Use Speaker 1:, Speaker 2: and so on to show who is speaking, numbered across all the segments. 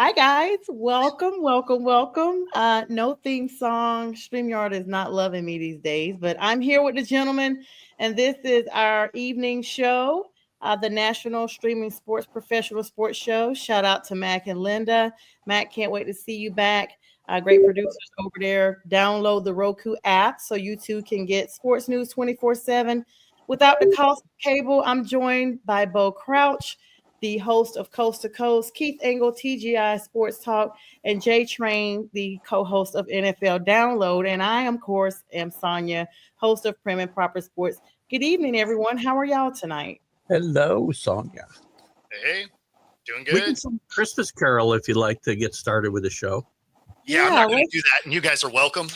Speaker 1: Hi guys, welcome. No theme song. StreamYard is not loving me these days, but I'm here with the gentleman, and this is our evening show, the National Streaming Sports Professional Sports Show. Shout out to Mac and Linda. Mac, can't wait to see you back. Great producers over there. Download the Roku app so you too can get sports news 24/7 without the cost of cable. I'm joined by Bo Crouch, the host of Coast to Coast, Keith Engel, TGI Sports Talk, and Jay Train, the co-host of NFL Download. And I, of course, am Sonya, host of Prim and Proper Sports. Good evening, everyone. How are y'all tonight?
Speaker 2: Hello, Sonya.
Speaker 3: Hey, doing
Speaker 2: We
Speaker 3: good.
Speaker 2: can sing Christmas Carol if you'd like to get started with the show.
Speaker 3: Yeah, I'm not going to do that, and you guys are welcome.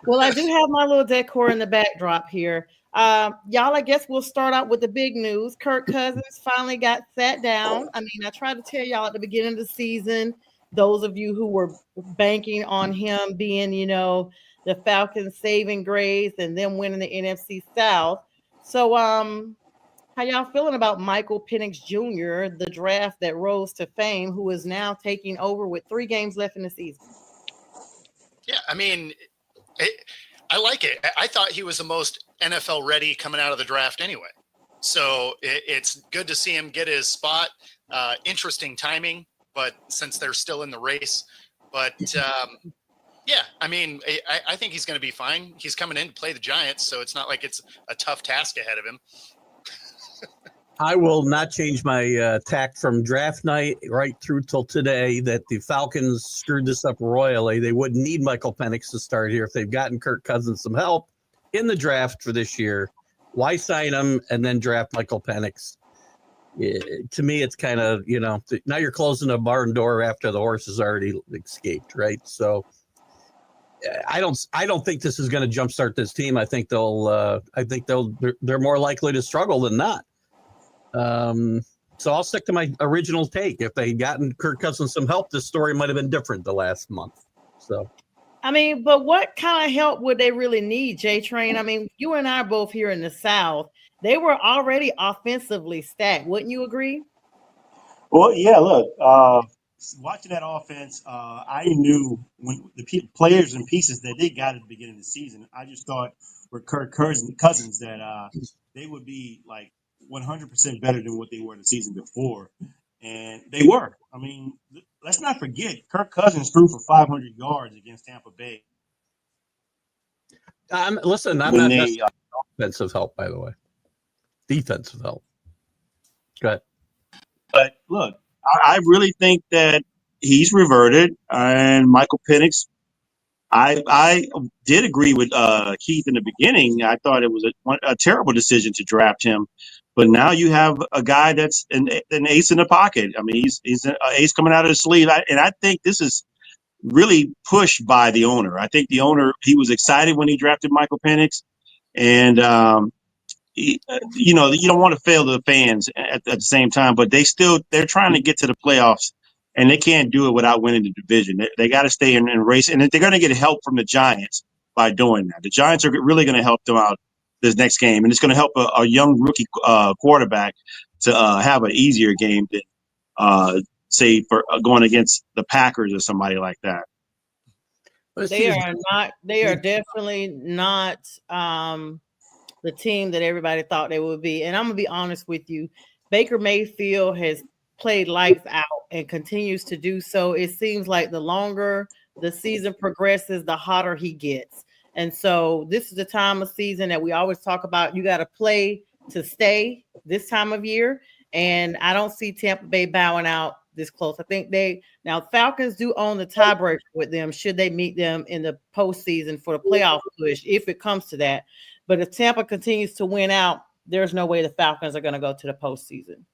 Speaker 1: Well, I do have my little decor in the backdrop here. Y'all, I guess we'll start out with the big news. Kirk Cousins finally got sat down. I mean, I tried to tell y'all at the beginning of the season, those of you who were banking on him being, the Falcons saving grace and them winning the NFC South. So, how y'all feeling about Michael Penix Jr., the draft that rose to fame, who is now taking over with 3 games left in the season?
Speaker 3: Yeah, I mean, I like it. I thought he was the most NFL ready coming out of the draft anyway. So it's good to see him get his spot. Interesting timing, but since they're still in the race. But yeah, I mean, I think he's going to be fine. He's coming in to play the Giants, so it's not like it's a tough task ahead of him.
Speaker 2: I will not change my tack from draft night right through till today that the Falcons screwed this up royally. They wouldn't need Michael Penix to start here if they've gotten Kirk Cousins some help in the draft for this year. Why sign him and then draft Michael Penix? To me, it's kind of, now you're closing a barn door after the horse has already escaped, right? So I don't think this is going to jumpstart this team. I think they're more likely to struggle than not. So I'll stick to my original take. If they had gotten Kirk Cousins some help, this story might have been different the last month. So,
Speaker 1: I mean, but what kind of help would they really need, J Train? I mean, you and I are both here in the South. They were already offensively stacked. Wouldn't you agree?
Speaker 4: Well, yeah, look, watching that offense, I knew when the players and pieces that they got at the beginning of the season, I just thought with Kirk Cousins that they would be like 100% better than what they were the season before. And they were. I mean, let's not forget, Kirk Cousins threw for 500 yards against Tampa Bay.
Speaker 2: Listen, I'm not offensive help, by the way. Defensive help. Go ahead.
Speaker 4: But look, I really think that he's reverted, and Michael Penix. I did agree with Keith in the beginning. I thought it was a terrible decision to draft him, but now you have a guy that's an ace in the pocket. I mean, he's an ace coming out of the sleeve, and I think this is really pushed by the owner. I think the owner, he was excited when he drafted Michael Penix, and you don't want to fail the fans at the same time, but they're trying to get to the playoffs, and they can't do it without winning the division. They got to stay in race, and they're going to get help from the Giants by doing that. The Giants are really going to help them out this next game, and it's going to help a young rookie quarterback to have an easier game than say for going against the Packers or somebody like that.
Speaker 1: They are not. They are definitely not the team that everybody thought they would be. And I'm gonna be honest with you, Baker Mayfield has played lights out and continues to do so. It seems like the longer the season progresses, the hotter he gets. And so this is the time of season that we always talk about. You got to play to stay this time of year. And I don't see Tampa Bay bowing out this close. I think Falcons do own the tiebreaker with them should they meet them in the postseason for the playoff push, if it comes to that. But if Tampa continues to win out, there's no way the Falcons are going to go to the postseason.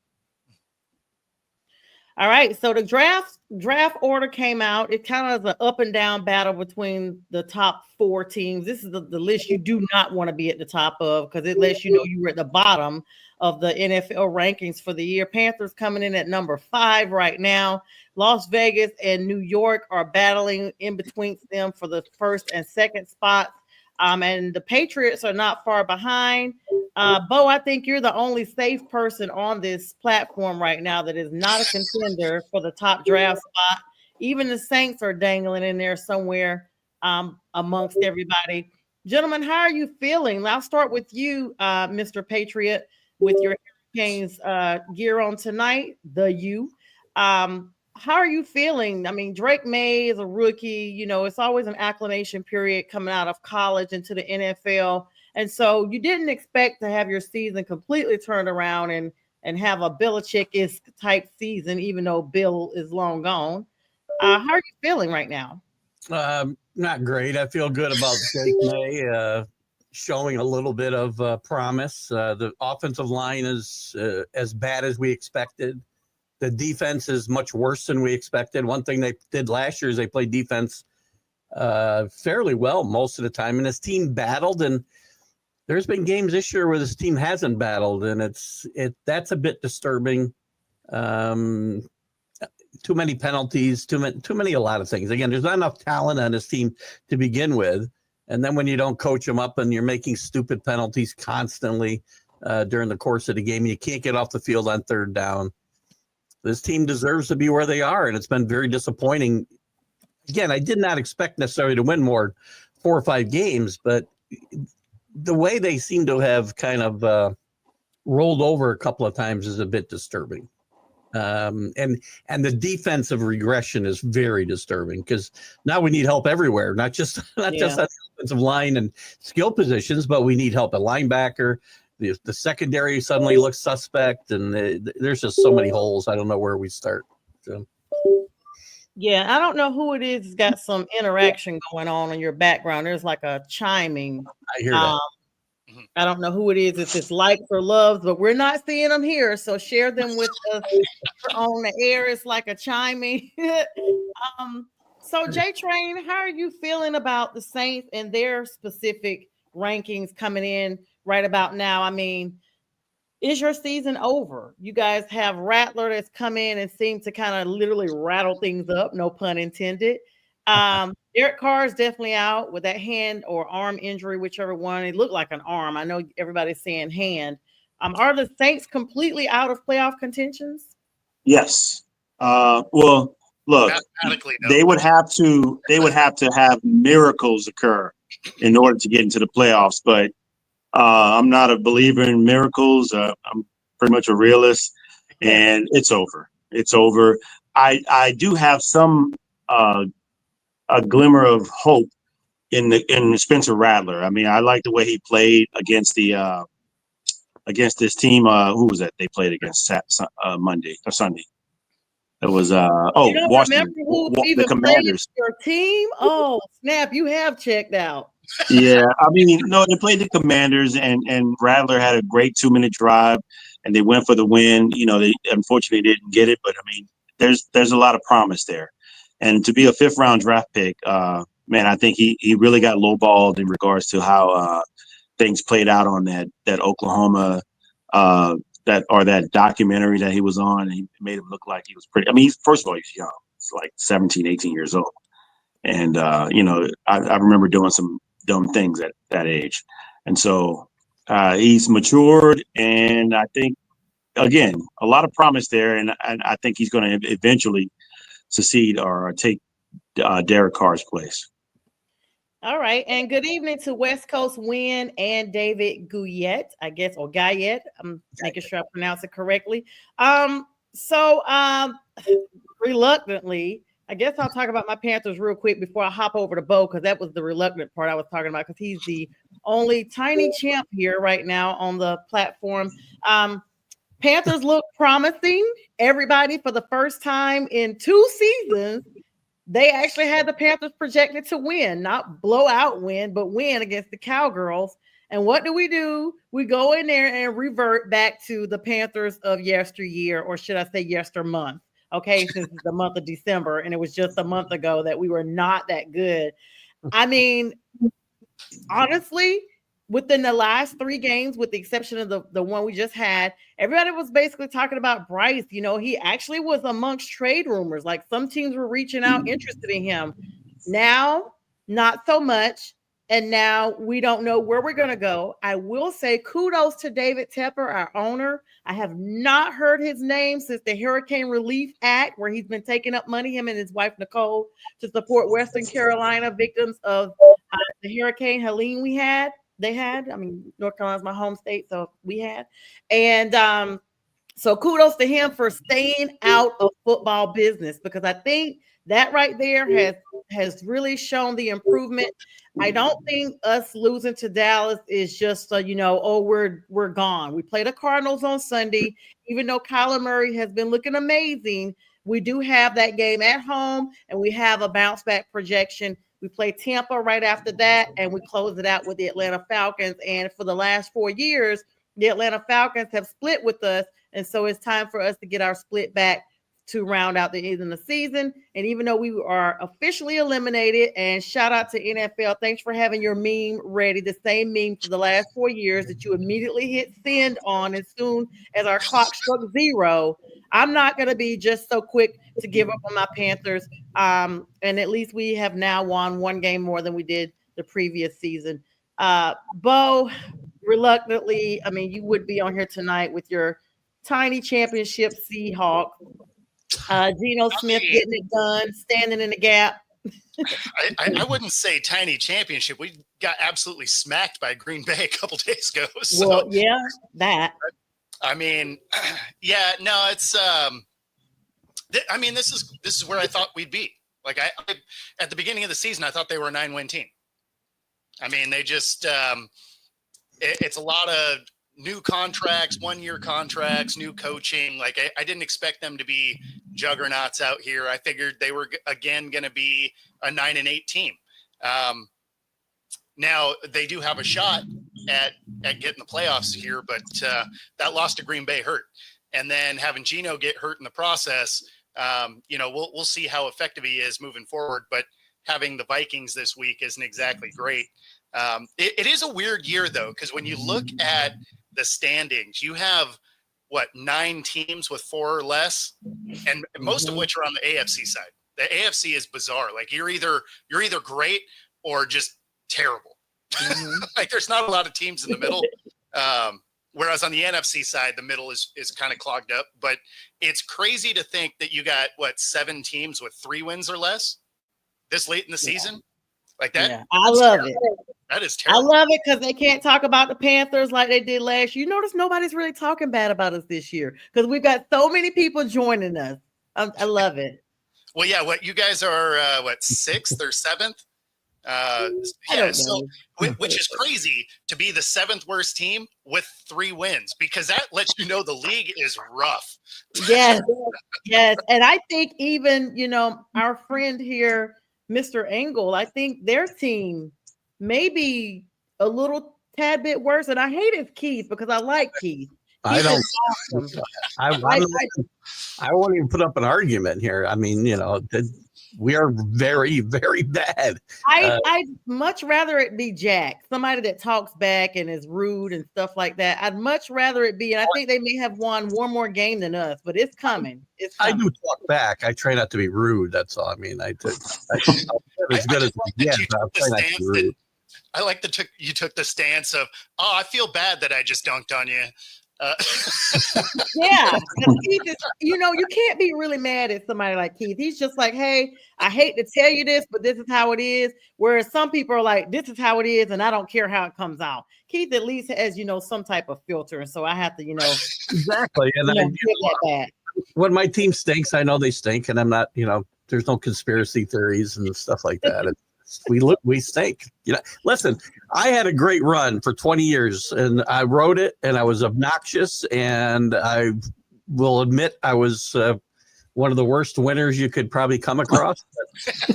Speaker 1: All right, so the draft order came out. It kind of is an up and down battle between the top 4 teams. This is the list you do not want to be at the top of because it lets you know you were at the bottom of the NFL rankings for the year. Panthers coming in at number 5 right now. Las Vegas and New York are battling in between them for the first and second spots. And the Patriots are not far behind. Bo, I think you're the only safe person on this platform right now that is not a contender for the top draft spot. Even the Saints are dangling in there somewhere amongst everybody. Gentlemen, how are you feeling? I'll start with you, Mr. Patriot, with your Hurricanes gear on tonight, the U. How are you feeling? I mean, Drake May is a rookie. You know, it's always an acclimation period coming out of college into the NFL. And so you didn't expect to have your season completely turned around and have a Belichick-esque type season, even though Bill is long gone. How are you feeling right now?
Speaker 2: Not great. I feel good about Drake May showing a little bit of promise. The offensive line is as bad as we expected. The defense is much worse than we expected. One thing they did last year is they played defense fairly well most of the time, and this team battled. And there's been games this year where this team hasn't battled, and that's a bit disturbing. Too many penalties, too many a lot of things. Again, there's not enough talent on this team to begin with, and then when you don't coach them up and you're making stupid penalties constantly during the course of the game, you can't get off the field on third down. This team deserves to be where they are, and it's been very disappointing. Again, I did not expect necessarily to win more 4 or 5 games, but the way they seem to have kind of rolled over a couple of times is a bit disturbing. And the defensive regression is very disturbing because now we need help everywhere, not just on the offensive line and skill positions, but we need help at linebacker. The secondary suddenly looks suspect, and there's just so many holes. I don't know where we start. So.
Speaker 1: Yeah, I don't know who it is. It's got some interaction going on in your background. There's like a chiming.
Speaker 2: I hear that.
Speaker 1: I don't know who it is, if it's likes or loves, but we're not seeing them here. So share them with us on the air. It's like a chiming. So J Train, how are you feeling about the Saints and their specific rankings coming in right about now? I mean, is your season over? You guys have Rattler that's come in and seemed to kind of literally rattle things up, no pun intended. Derek Carr is definitely out with that hand or arm injury, whichever one. It looked like an arm. I know everybody's saying hand. Are the Saints completely out of playoff contentions?
Speaker 4: Yes. Well, look,
Speaker 3: no.
Speaker 4: they would have to have miracles occur in order to get into the playoffs. But I'm not a believer in miracles. I'm pretty much a realist, and it's over. It's over. I do have some a glimmer of hope in Spencer Rattler. I mean, I like the way he played against this team. Who was that they played against Monday or Sunday? It was Washington. The Commanders.
Speaker 1: Your team? Oh, snap! You have checked out.
Speaker 4: Yeah, I mean, no, they played the Commanders, and Rattler had a great 2-minute drive, and they went for the win. You know, they unfortunately didn't get it, but I mean, there's a lot of promise there, and to be a 5th-round draft pick, man, I think he really got lowballed in regards to how things played out on that Oklahoma that documentary that he was on, and he made him look like he was pretty. I mean, first of all, he's young. He's like 17, 18 years old. And, you know, I remember doing some dumb things at that age. And so he's matured, and I think, again, a lot of promise there, and I think he's going to eventually succeed or take Derek Carr's place.
Speaker 1: All right, and good evening to West Coast Win and David Guyette, I guess, or Guyette. I'm making sure I pronounce it correctly. Reluctantly, I guess I'll talk about my Panthers real quick before I hop over to Bo, because that was the reluctant part I was talking about, because he's the only tiny champ here right now on the platform. Panthers look promising. Everybody, for the first time in 2 seasons, they actually had the Panthers projected to win, not blowout win, but win against the Cowgirls. And what do? We go in there and revert back to the Panthers of yesteryear, or should I say yestermonth? Okay, since it's the month of December, and it was just a month ago that we were not that good. I mean, honestly, within the last 3 games, with the exception of the one we just had, everybody was basically talking about Bryce. You know, he actually was amongst trade rumors. Like, some teams were reaching out interested in him. Now, not so much. And now we don't know where we're going to go. I will say kudos to David Tepper, our owner. I have not heard his name since the Hurricane Relief Act, where he's been taking up money, him and his wife, Nicole, to support Western Carolina victims of the Hurricane Helene North Carolina's my home state, so we had. And so kudos to him for staying out of football business, because I think that right there has really shown the improvement. I don't think us losing to Dallas is just we're gone. We play the Cardinals on Sunday. Even though Kyler Murray has been looking amazing, we do have that game at home, and we have a bounce back projection. We play Tampa right after that, and we close it out with the Atlanta Falcons. And for the last 4 years, the Atlanta Falcons have split with us, and so it's time for us to get our split back to round out the end of the season. And even though we are officially eliminated, and shout out to NFL, thanks for having your meme ready, the same meme for the last 4 years that you immediately hit send on as soon as our clock struck 0. I'm not going to be just so quick to give up on my Panthers. And at least we have now won 1 game more than we did the previous season. Bo, reluctantly, I mean, you would be on here tonight with your tiny championship Seahawks. Geno Smith getting it done, standing in the gap.
Speaker 3: I wouldn't say tiny championship. We got absolutely smacked by Green Bay a couple days ago. So.
Speaker 1: Well, yeah, that.
Speaker 3: I mean, yeah, no, it's. I mean, this is where I thought we'd be. Like I at the beginning of the season, I thought they were a 9-win team. I mean, they just. It's a lot of new contracts, 1-year contracts, new coaching. Like I didn't expect them to be juggernauts out here. I figured they were again going to be a 9-8 team. Now they do have a shot at getting the playoffs here, but that loss to Green Bay hurt. And then having Geno get hurt in the process, we'll see how effective he is moving forward. But having the Vikings this week isn't exactly great. It is a weird year though, because when you look at the standings, you have 9 teams with 4 or less, and most of which are on the AFC side. The AFC is bizarre. Like you're either great or just terrible. Mm-hmm. Like there's not a lot of teams in the middle. Whereas on the NFC side, the middle is kind of clogged up. But it's crazy to think that you got 7 teams with 3 wins or less this late in the season. Like that.
Speaker 1: Yeah, I love it.
Speaker 3: That is terrible.
Speaker 1: I love it because they can't talk about the Panthers like they did last year. You notice nobody's really talking bad about us this year because we've got so many people joining us. I love it.
Speaker 3: Well, yeah. What you guys are? 6th or 7th? Which is crazy to be the 7th worst team with 3 wins, because that lets you know the league is rough.
Speaker 1: Yes, yes, and I think even our friend here, Mr. Engel, I think their team may be a little tad bit worse. And I hated Keith because I like Keith.
Speaker 2: I don't. Awesome. I won't even put up an argument here. I mean, we are very, very bad.
Speaker 1: I'd much rather it be Jack, somebody that talks back and is rude and stuff like that. I'd much rather it be, and I think they may have won one more game than us, but it's coming.
Speaker 2: I do talk back. I try not to be rude. That's all. I mean, as good as I get. I try not to be rude.
Speaker 3: I like that you took the stance of, I feel bad that I just dunked on you.
Speaker 1: Yeah, Keith is, you can't be really mad at somebody like Keith. He's just like, hey, I hate to tell you this, but this is how it is. Whereas some people are like, this is how it is, and I don't care how it comes out. Keith at least has, some type of filter, and so I have to,
Speaker 2: exactly. And when my team stinks, I know they stink, and I'm not, there's no conspiracy theories and stuff like that. We stink. Listen, I had a great run for 20 years and I wrote it and I was obnoxious, and I will admit I was one of the worst winners you could probably come across.
Speaker 3: You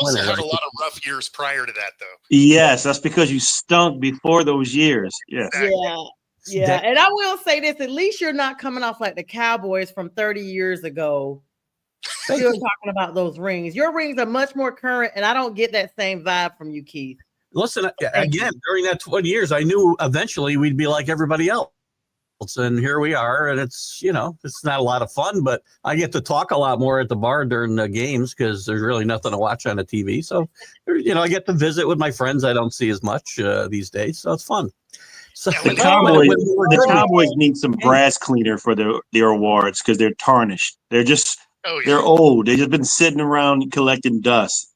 Speaker 3: also had a lot of rough years prior to that, though.
Speaker 4: Yes, that's because you stunk before those years. Yes.
Speaker 1: Yeah. And I will say this, at least you're not coming off like the Cowboys from 30 years ago. Still talking about those rings. Your rings are much more current, and I don't get that same vibe from you, Keith.
Speaker 2: Listen, again, during that 20 years, I knew eventually we'd be like everybody else. and here we are, and it's it's not a lot of fun, but I get to talk a lot more at the bar during the games because there's really nothing to watch on the TV. So I get to visit with my friends I don't see as much these days, so it's fun. So
Speaker 3: Yeah,
Speaker 4: The Cowboys need some brass cleaner for their awards because they're tarnished. They're old. They've just been sitting around collecting dust.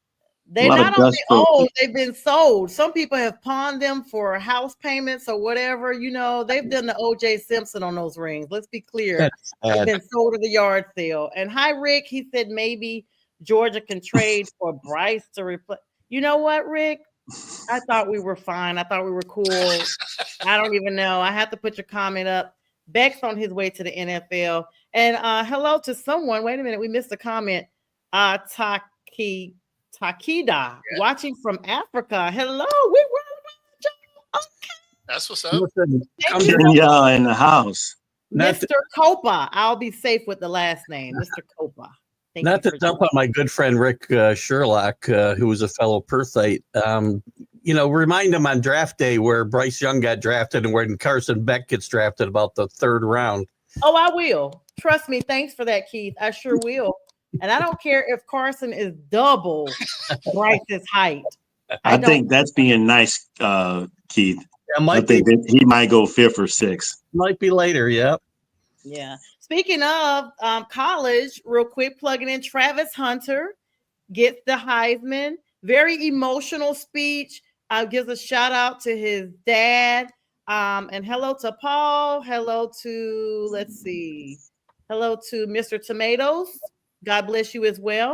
Speaker 1: They're not only old, they've been sold. Some people have pawned them for house payments or whatever. They've done the O.J. Simpson on those rings. Let's be clear. They've been sold at the yard sale. And hi, Rick. He said maybe Georgia can trade for Bryce to replace. You know what, Rick? I thought we were fine. I thought we were cool. I don't even know. I have to put your comment up. Beck's on his way to the NFL. And hello to someone. Wait a minute. We missed a comment. Takida, watching from Africa. Hello, we were okay.
Speaker 3: That's what's up.
Speaker 4: Yeah, in the house.
Speaker 1: Mr. Copa. I'll be safe with the last name, Mr. Copa.
Speaker 2: Not to dump on my good friend Rick Sherlock, who was a fellow Perthite. Remind him on draft day where Bryce Young got drafted and when Carson Beck gets drafted about the 3rd round.
Speaker 1: Oh, I will. Trust me. Thanks for that, Keith. I sure will. And I don't care if Carson is double Bryce's height.
Speaker 4: I think that's being nice, Keith. I think that he might go 5th or 6th.
Speaker 2: Might be later, yeah.
Speaker 1: Yeah. Speaking of college, real quick, plugging in Travis Hunter gets the Heisman. Very emotional speech. Gives a shout out to his dad. And hello to Paul. Hello to Mr. Tomatoes. God bless you as well.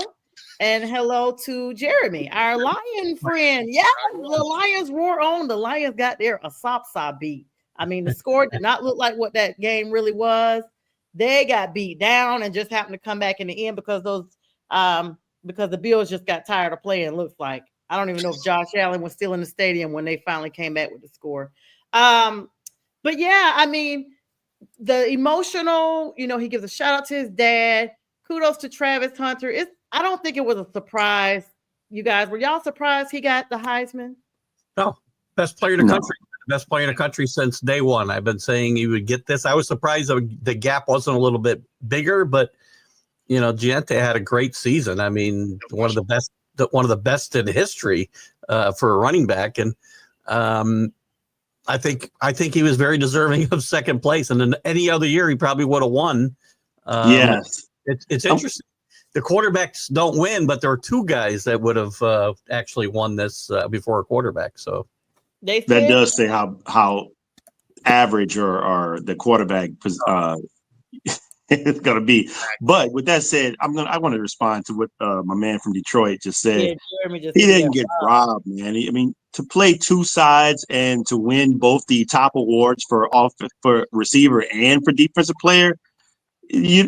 Speaker 1: And hello to Jeremy, our Lion friend. Yeah, the Lions roar on. The Lions got their Asopsa beat. I mean, the score did not look like what that game really was. They got beat down and just happened to come back in the end because because the Bills just got tired of playing, looks like. I don't even know if Josh Allen was still in the stadium when they finally came back with the score. But yeah, I mean, the emotional, he gives a shout out to his dad. Kudos to Travis Hunter. I don't think it was a surprise. You guys, were y'all surprised he got the Heisman?
Speaker 2: No, best player in the country. Best player in the country since day one. I've been saying he would get this. I was surprised the gap wasn't a little bit bigger, but Giante had a great season. I mean, one of the best in history for a running back, and I think he was very deserving of second place. And then any other year, he probably would have won.
Speaker 4: Yes.
Speaker 2: It's interesting. The quarterbacks don't win, but there are 2 guys that would have actually won this before a quarterback. So
Speaker 4: that does say how average or the quarterback is going to be. But with that said, I want to respond to what my man from Detroit just said. He didn't get robbed, man. To play 2 sides and to win both the top awards for receiver and for defensive player.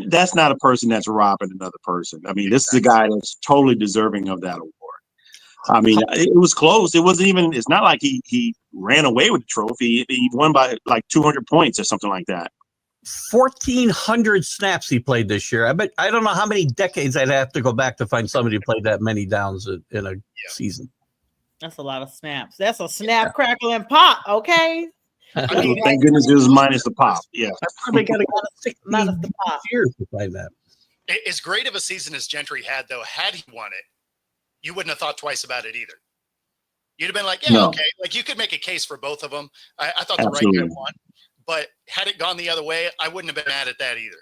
Speaker 4: That's not a person that's robbing another person. I mean, this is a guy that's totally deserving of that award. I mean, it was close. It wasn't even. It's not like he ran away with the trophy. He won by like 200 points or something like that.
Speaker 2: 1,400 snaps he played this year. I don't know how many decades I'd have to go back to find somebody who played that many downs in a season.
Speaker 1: That's a lot of snaps. That's a snap, crackle, and pop. Okay.
Speaker 4: Thank goodness it was minus the pop. Yeah,
Speaker 2: I probably got to go
Speaker 1: minus the pop
Speaker 2: years to find that.
Speaker 3: As great of a season as Gentry had, though, had he won it, you wouldn't have thought twice about it either. You'd have been like, yeah, okay. Like you could make a case for both of them. I thought the right guy won, but had it gone the other way, I wouldn't have been mad at that either.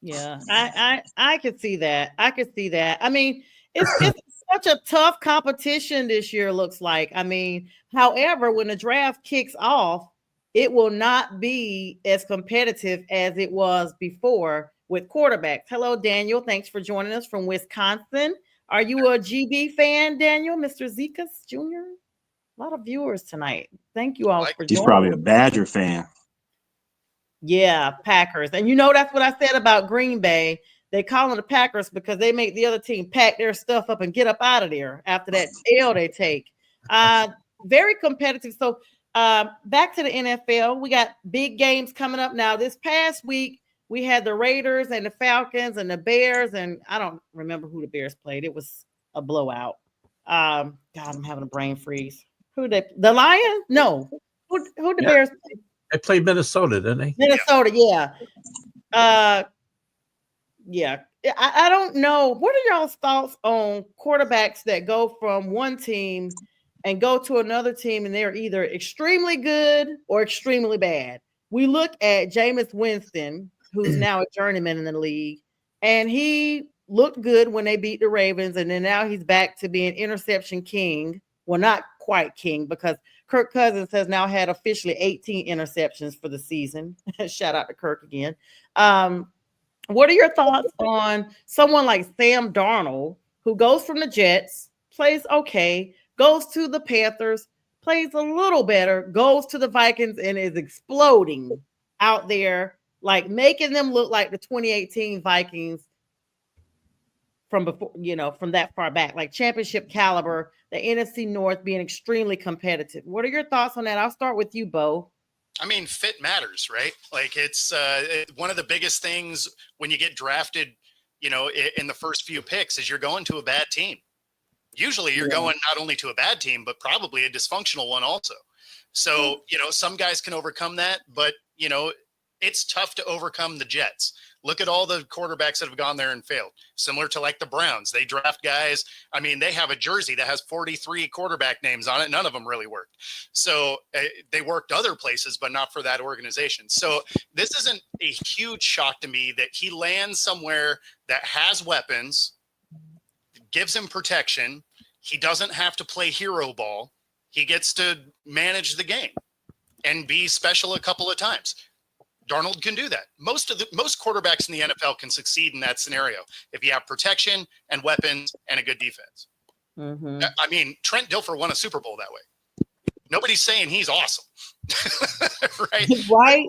Speaker 1: Yeah, I could see that. I mean, it's such a tough competition this year, looks like. I mean, however, when the draft kicks off, it will not be as competitive as it was before with quarterbacks. Hello, Daniel. Thanks for joining us from Wisconsin. Are you a GB fan, Daniel? Mr. Zekas Jr.? A lot of viewers tonight. Thank you all for joining.
Speaker 4: He's probably a Badger fan.
Speaker 1: Yeah, Packers. And that's what I said about Green Bay. They call them the Packers because they make the other team pack their stuff up and get up out of there after that L they take. Very competitive. So back to the NFL. We got big games coming up now. This past week, we had the Raiders and the Falcons and the Bears, and I don't remember who the Bears played. It was a blowout. God, I'm having a brain freeze. The Lions? No. Who the Bears played?
Speaker 2: They played Minnesota, didn't they?
Speaker 1: Minnesota, yeah. Yeah. I don't know. What are y'all's thoughts on quarterbacks that go from one team and go to another team and they're either extremely good or extremely bad? We look at Jameis Winston, who's now a journeyman in the league, and he looked good when they beat the Ravens, and then now he's back to being interception king. Well, not quite king, because Kirk Cousins has now had officially 18 interceptions for the season. Shout out to Kirk again. What are your thoughts on someone like Sam Darnold, who goes from the Jets, plays okay, goes to the Panthers, plays a little better, goes to the Vikings, and is exploding out there, like making them look like the 2018 Vikings from before, from that far back, like championship caliber, the NFC North being extremely competitive. What are your thoughts on that? I'll start with you, Bo.
Speaker 3: I mean, fit matters, right? Like it's one of the biggest things when you get drafted, in the first few picks is you're going to a bad team. Usually you're going not only to a bad team, but probably a dysfunctional one also. So, some guys can overcome that, but, it's tough to overcome the Jets. Look at all the quarterbacks that have gone there and failed. Similar to like the Browns, they draft guys. I mean, they have a jersey that has 43 quarterback names on it. None of them really worked. So they worked other places, but not for that organization. So this isn't a huge shock to me that he lands somewhere that has weapons, gives him protection. He doesn't have to play hero ball. He gets to manage the game and be special a couple of times. Darnold can do that. Most quarterbacks in the NFL can succeed in that scenario if you have protection and weapons and a good defense.
Speaker 1: Mm-hmm.
Speaker 3: I mean, Trent Dilfer won a Super Bowl that way. Nobody's saying he's awesome, right?
Speaker 1: Right.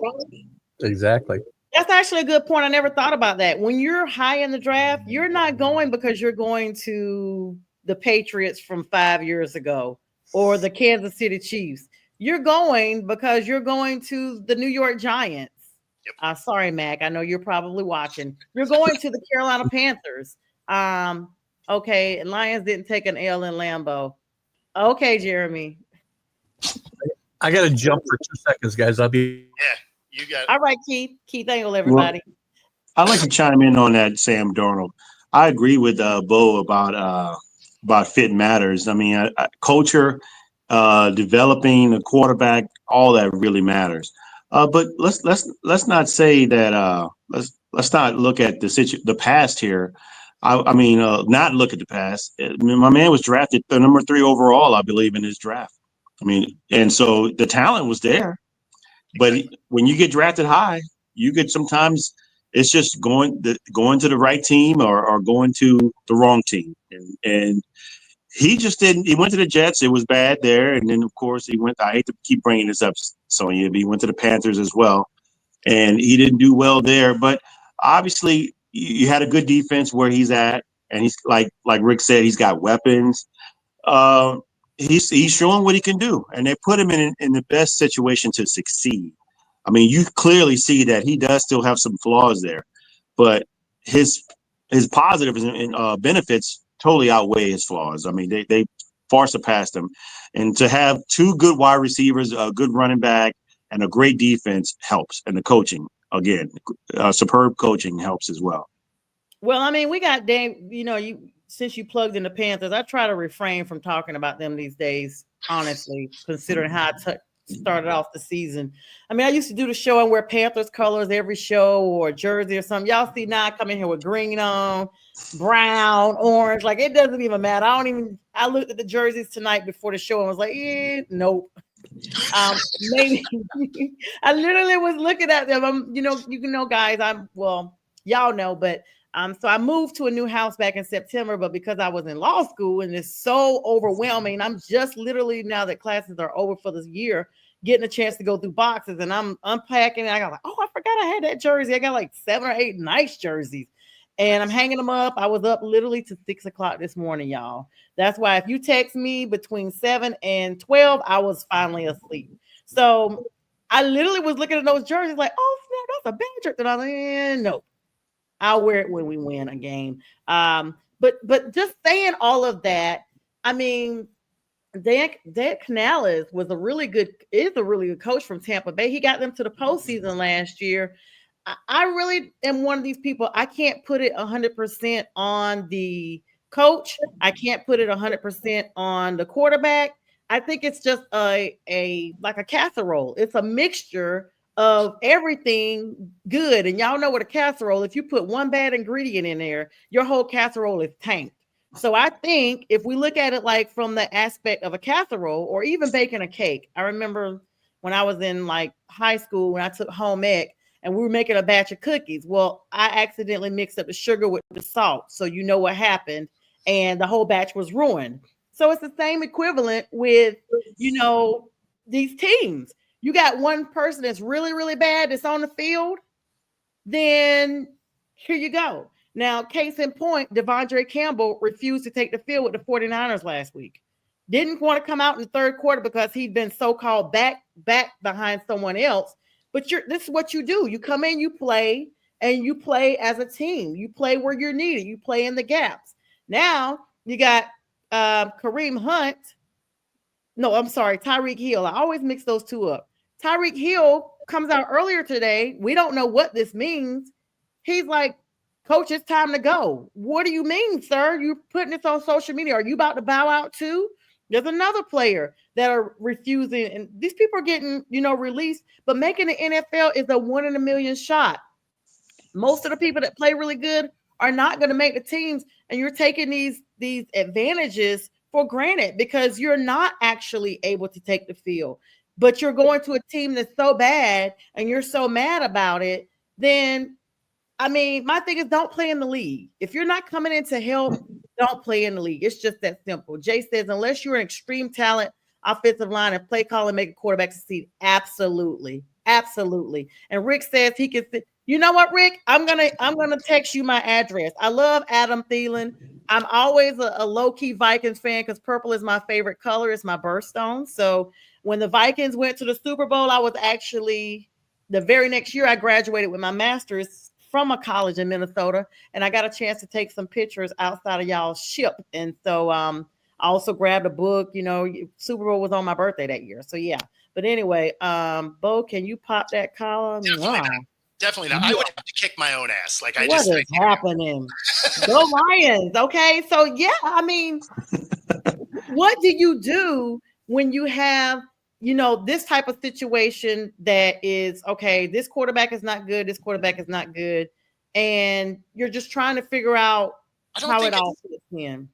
Speaker 2: Exactly.
Speaker 1: That's actually a good point. I never thought about that. When you're high in the draft, you're not going because you're going to the Patriots from 5 years ago or the Kansas City Chiefs. You're going because you're going to the New York Giants.
Speaker 3: Yep.
Speaker 1: Sorry, Mac. I know you're probably watching. You're going to the Carolina Panthers. Okay, Lions didn't take an L in Lambeau. Okay, Jeremy.
Speaker 2: I got to jump for 2 seconds, guys. I'll be.
Speaker 3: Yeah, you got it.
Speaker 1: All right, Keith. Keith Angle, everybody.
Speaker 4: Well, I'd like to chime in on that, Sam Darnold. I agree with Bo about fit matters. I mean, culture, developing a quarterback, all that really matters. But let's not say that. Let's not look at the past here. I mean, not look at the past. My man was drafted the number 3 overall, I believe, in his draft. I mean, and so the talent was there, but when you get drafted high, you get sometimes it's just going to the right team or going to the wrong team, and he just didn't. He went to the Jets. It was bad there, and then of course he went. I hate to keep bringing this up, Sonya, but he went to the Panthers as well, and he didn't do well there. But obviously, you had a good defense where he's at, and he's like Rick said, he's got weapons. He's showing what he can do, and they put him in the best situation to succeed. I mean, you clearly see that he does still have some flaws there, but his positives and benefits totally outweigh his flaws. I mean, they far surpassed him. And to have 2 good wide receivers, a good running back, and a great defense helps. And the coaching, again, superb coaching helps as well.
Speaker 1: Well, I mean, we got Dame, since you plugged in the Panthers, I try to refrain from talking about them these days, honestly, considering how I started off the season. I mean, I used to do the show and wear Panthers colors every show or jersey or something. Y'all see now I come in here with green on, brown, orange. Like, it doesn't even matter. I looked at the jerseys tonight before the show and was like, nope. Maybe I literally was looking at them. Guys, y'all know, but so I moved to a new house back in September, but because I was in law school and it's so overwhelming, I'm just literally, now that classes are over for this year, getting a chance to go through boxes, and I'm unpacking, and I got like, I forgot I had that jersey. I got like 7 or 8 nice jerseys, and I'm hanging them up. I was up literally to 6 o'clock this morning, y'all. That's why if you text me between 7 and 12, I was finally asleep. So I literally was looking at those jerseys like, oh snap, that's a bad jersey. And I was like, no. I'll wear it when we win a game. But just saying all of that, I mean, Dan Canales is a really good coach from Tampa Bay. He got them to the postseason last year. I really am one of these people. I can't put it 100% on the coach. I can't put it 100% on the quarterback. I think it's just a like a casserole. It's a mixture of everything good. And y'all know what a casserole, if you put one bad ingredient in there, your whole casserole is tanked. So I think if we look at it like from the aspect of a casserole or even baking a cake, I remember when I was in like high school when I took home ec and we were making a batch of cookies. Well, I accidentally mixed up the sugar with the salt. So you know what happened. And the whole batch was ruined. So it's the same equivalent with, these teams. You got one person that's really, really bad that's on the field, then here you go. Now, case in point, Devondre Campbell refused to take the field with the 49ers last week. Didn't want to come out in the third quarter because he'd been so-called back behind someone else. But this is what you do. You come in, you play, and you play as a team. You play where you're needed. You play in the gaps. Now, you got Kareem Hunt. No, I'm sorry, Tyreek Hill. I always mix those two up. Tyreek Hill comes out earlier today. We don't know what this means. He's like, Coach, it's time to go. What do you mean, sir? You're putting this on social media. Are you about to bow out too? There's another player that are refusing, and these people are getting, released, but making the NFL is a 1 in a million shot. Most of the people that play really good are not going to make the teams, and you're taking these advantages for granted because you're not actually able to take the field. But you're going to a team that's so bad and you're so mad about it, then my thing is don't play in the league. If you're not coming in to help, don't play in the league. It's just that simple. Jay says, unless you're an extreme talent, offensive line and play call and make a quarterback succeed. Absolutely. Absolutely. And Rick says he can. You know what, Rick? I'm gonna text you my address. I love Adam Thielen. I'm always a low-key Vikings fan because purple is my favorite color. It's my birthstone. So when the Vikings went to the Super Bowl, I was actually the very next year I graduated with my master's from a college in Minnesota, and I got a chance to take some pictures outside of y'all's ship. And so I also grabbed a book. Super Bowl was on my birthday that year. So yeah. But anyway, Bo, can you pop that collar?
Speaker 3: Definitely not. I would have to kick my own ass. Like
Speaker 1: what is happening? Go Lions. Okay. So yeah, what do you do when you have this type of situation that is okay, this quarterback is not good, this quarterback is not good, and you're just trying to figure out how it all fits in?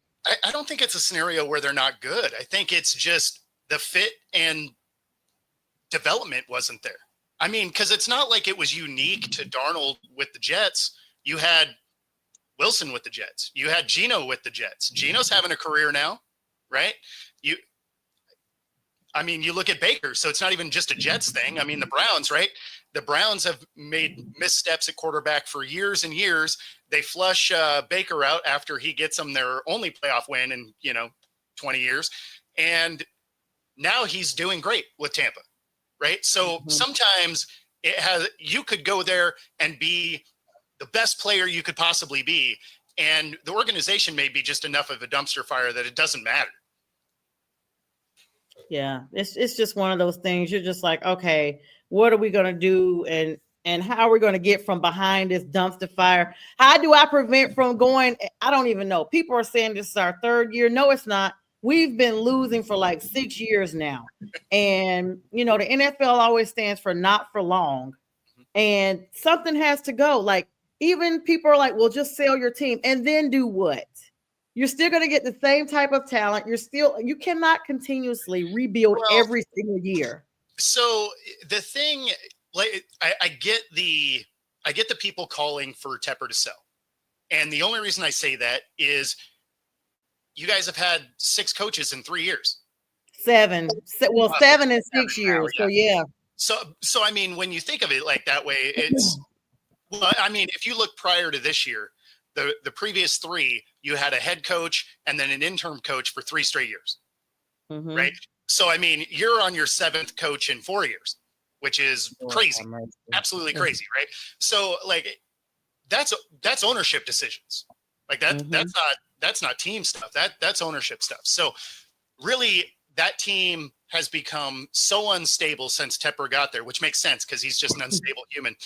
Speaker 3: I don't think it's a scenario where they're not good. I think it's just the fit and development wasn't there. Because it's not like it was unique to Darnold with the Jets. You had Wilson with the Jets. You had Geno with the Jets. Geno's having a career now, right? You look at Baker, so it's not even just a Jets thing. The Browns, right? The Browns have made missteps at quarterback for years and years. They flush Baker out after he gets them their only playoff win in, 20 years. And now he's doing great with Tampa, right? So sometimes you could go there and be the best player you could possibly be. And the organization may be just enough of a dumpster fire that it doesn't matter.
Speaker 1: Yeah, it's just one of those things. You're just like, okay, what are we going to do? And how are we going to get from behind this dumpster fire? How do I prevent from going? I don't even know. People are saying this is our third year. No, it's not. We've been losing for like 6 years now. And, the NFL always stands for not for long. And something has to go. Like, even people are like, well, just sell your team. And then do what? You're still going to get the same type of talent. You cannot continuously rebuild every single year.
Speaker 3: So the thing, like, I get the people calling for Tepper to sell. And the only reason I say that is you guys have had 6 coaches in 3 years.
Speaker 1: 7. Well, 7 in 6 years. So yeah.
Speaker 3: So when you think of it like that way, it's, if you look prior to this year, the previous 3, you had a head coach and then an interim coach for 3 straight years, right? So, you're on your 7th coach in 4 years, which is crazy, absolutely crazy, right? So, like, that's ownership decisions. Like that's not team stuff. That's ownership stuff. So, really, that team has become so unstable since Tepper got there, which makes sense because he's just an unstable human.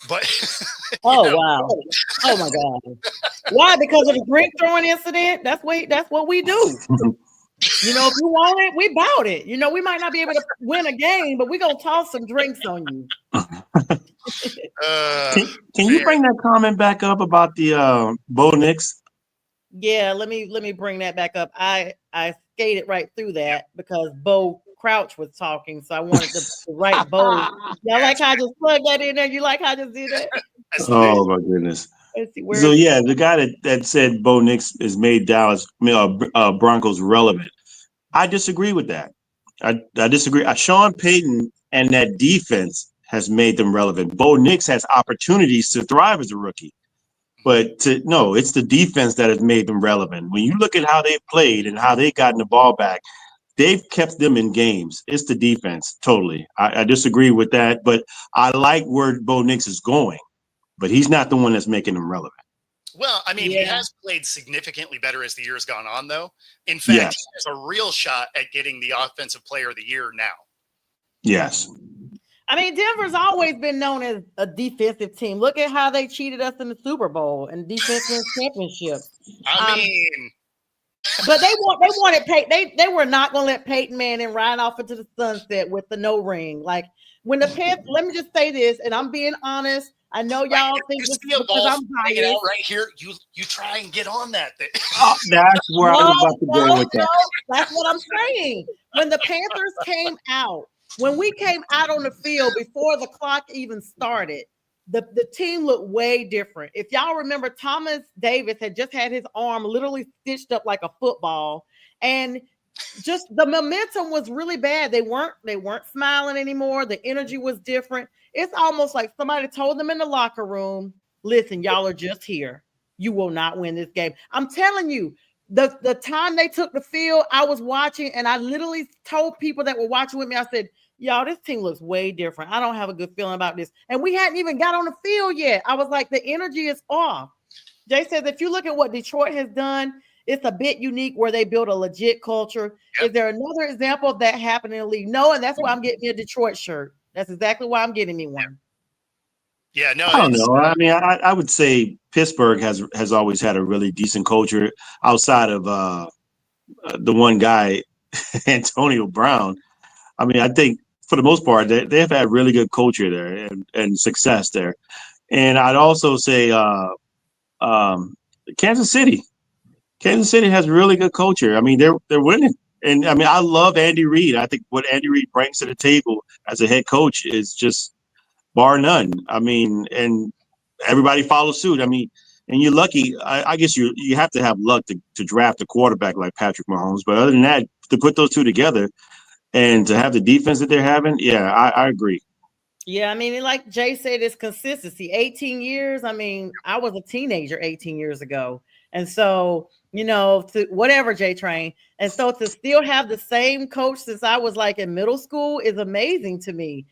Speaker 3: But
Speaker 1: Wow. Oh my God. Why? Because of the drink throwing incident? That's what we do. You know, if you want it, we bout it. You know, we might not be able to win a game, but we're gonna toss some drinks on you.
Speaker 4: Can you bring that comment back up about the Bo Nix?
Speaker 1: Yeah, let me bring that back up. I skated right through that because Bo Crouch was talking, so I wanted to write Bo. Y'all like how I just plugged that in there? You like how I just did that?
Speaker 4: Oh my goodness.
Speaker 1: Let's see, where
Speaker 4: So
Speaker 1: is it?
Speaker 4: yeah, the guy that said Bo Nix has made Dallas Broncos relevant. I disagree with that. I disagree. Sean Payton and that defense has made them relevant. Bo Nix has opportunities to thrive as a rookie. But no, it's the defense that has made them relevant. When you look at how they've played and how they've gotten the ball back, they've kept them in games. It's the defense, totally. I disagree with that, but I like where Bo Nix is going. But he's not the one that's making them relevant.
Speaker 3: Well, I mean, he has played significantly better as the year's gone on, though. In fact, he has a real shot at getting the Offensive Player of the Year now.
Speaker 4: Yes.
Speaker 1: I mean, Denver's always been known as a defensive team. Look at how they cheated us in the Super Bowl and defensive championships.
Speaker 3: I mean,
Speaker 1: but they wanted Peyton. They were not going to let Peyton Manning ride off into the sunset with the no ring. Like when the Panthers. Let me just say this, and I'm being honest. I know y'all think this is because I'm
Speaker 3: hanging out right here. You try and get on that thing.
Speaker 4: Oh, that's where I was about to go with that.
Speaker 1: That's what I'm saying. When the Panthers came out. When we came out on the field before the clock even started, the team looked way different. If y'all remember, Thomas Davis had just had his arm literally stitched up like a football, and just the momentum was really bad. They weren't smiling anymore. The energy was different. It's almost like somebody told them in the locker room, "Listen, y'all are just here. You will not win this game." I'm telling you. The time they took the field, I was watching, and I literally told people that were watching with me, I said, y'all, this team looks way different. I don't have a good feeling about this. And we hadn't even got on the field yet. I was like, the energy is off. Jay says, if you look at what Detroit has done, it's a bit unique where they build a legit culture. Yep. Is there another example of that happening in the league? No, and that's why I'm getting me a Detroit shirt. That's exactly why I'm getting me one.
Speaker 3: Yeah, no,
Speaker 4: I don't know. I mean, I would say Pittsburgh has always had a really decent culture outside of the one guy, Antonio Brown. I mean, I think for the most part, they've had really good culture there and success there. And I'd also say Kansas City. Kansas City has really good culture. I mean, they're winning. And I mean, I love Andy Reid. I think what Andy Reid brings to the table as a head coach is just bar none. I mean, and everybody follows suit. I mean, and you're lucky. I guess you have to have luck to draft a quarterback like Patrick Mahomes. But other than that, to put those two together and to have the defense that they're having, yeah, I agree.
Speaker 1: Yeah, I mean, like Jay said, it's consistency. 18 years. I mean, I was a teenager 18 years ago. And so, you know, to whatever Jay Train. And so to still have the same coach since I was like in middle school is amazing to me.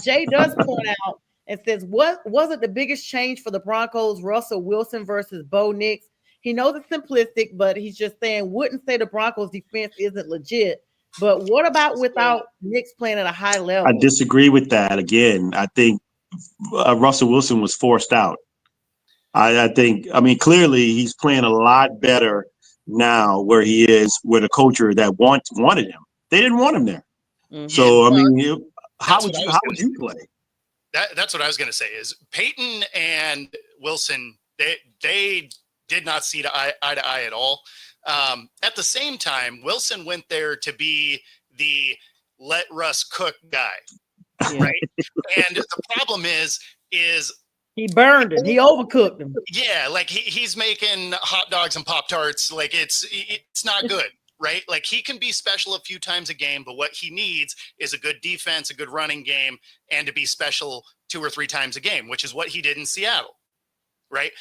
Speaker 1: Jay does point out and says, what wasn't the biggest change for the Broncos, Russell Wilson versus Bo Nix? He knows it's simplistic, but he's just saying, wouldn't say the Broncos defense isn't legit. But what about without Nix playing at a high level?
Speaker 4: I disagree with that. Again, I think Russell Wilson was forced out. I think, I mean, clearly he's playing a lot better now where he is with a culture that wanted him. They didn't want him there. Mm-hmm. So, I mean, how would you play?
Speaker 3: That's what I was going to say is Peyton and Wilson, they did not see eye to eye at all. At the same time, Wilson went there to be the let Russ cook guy, right? And the problem is
Speaker 1: he burned him. He overcooked him.
Speaker 3: Yeah, like he's making hot dogs and Pop-Tarts. Like it's not good, right? Like he can be special a few times a game, but what he needs is a good defense, a good running game, and to be special 2 or 3 times a game, which is what he did in Seattle, right?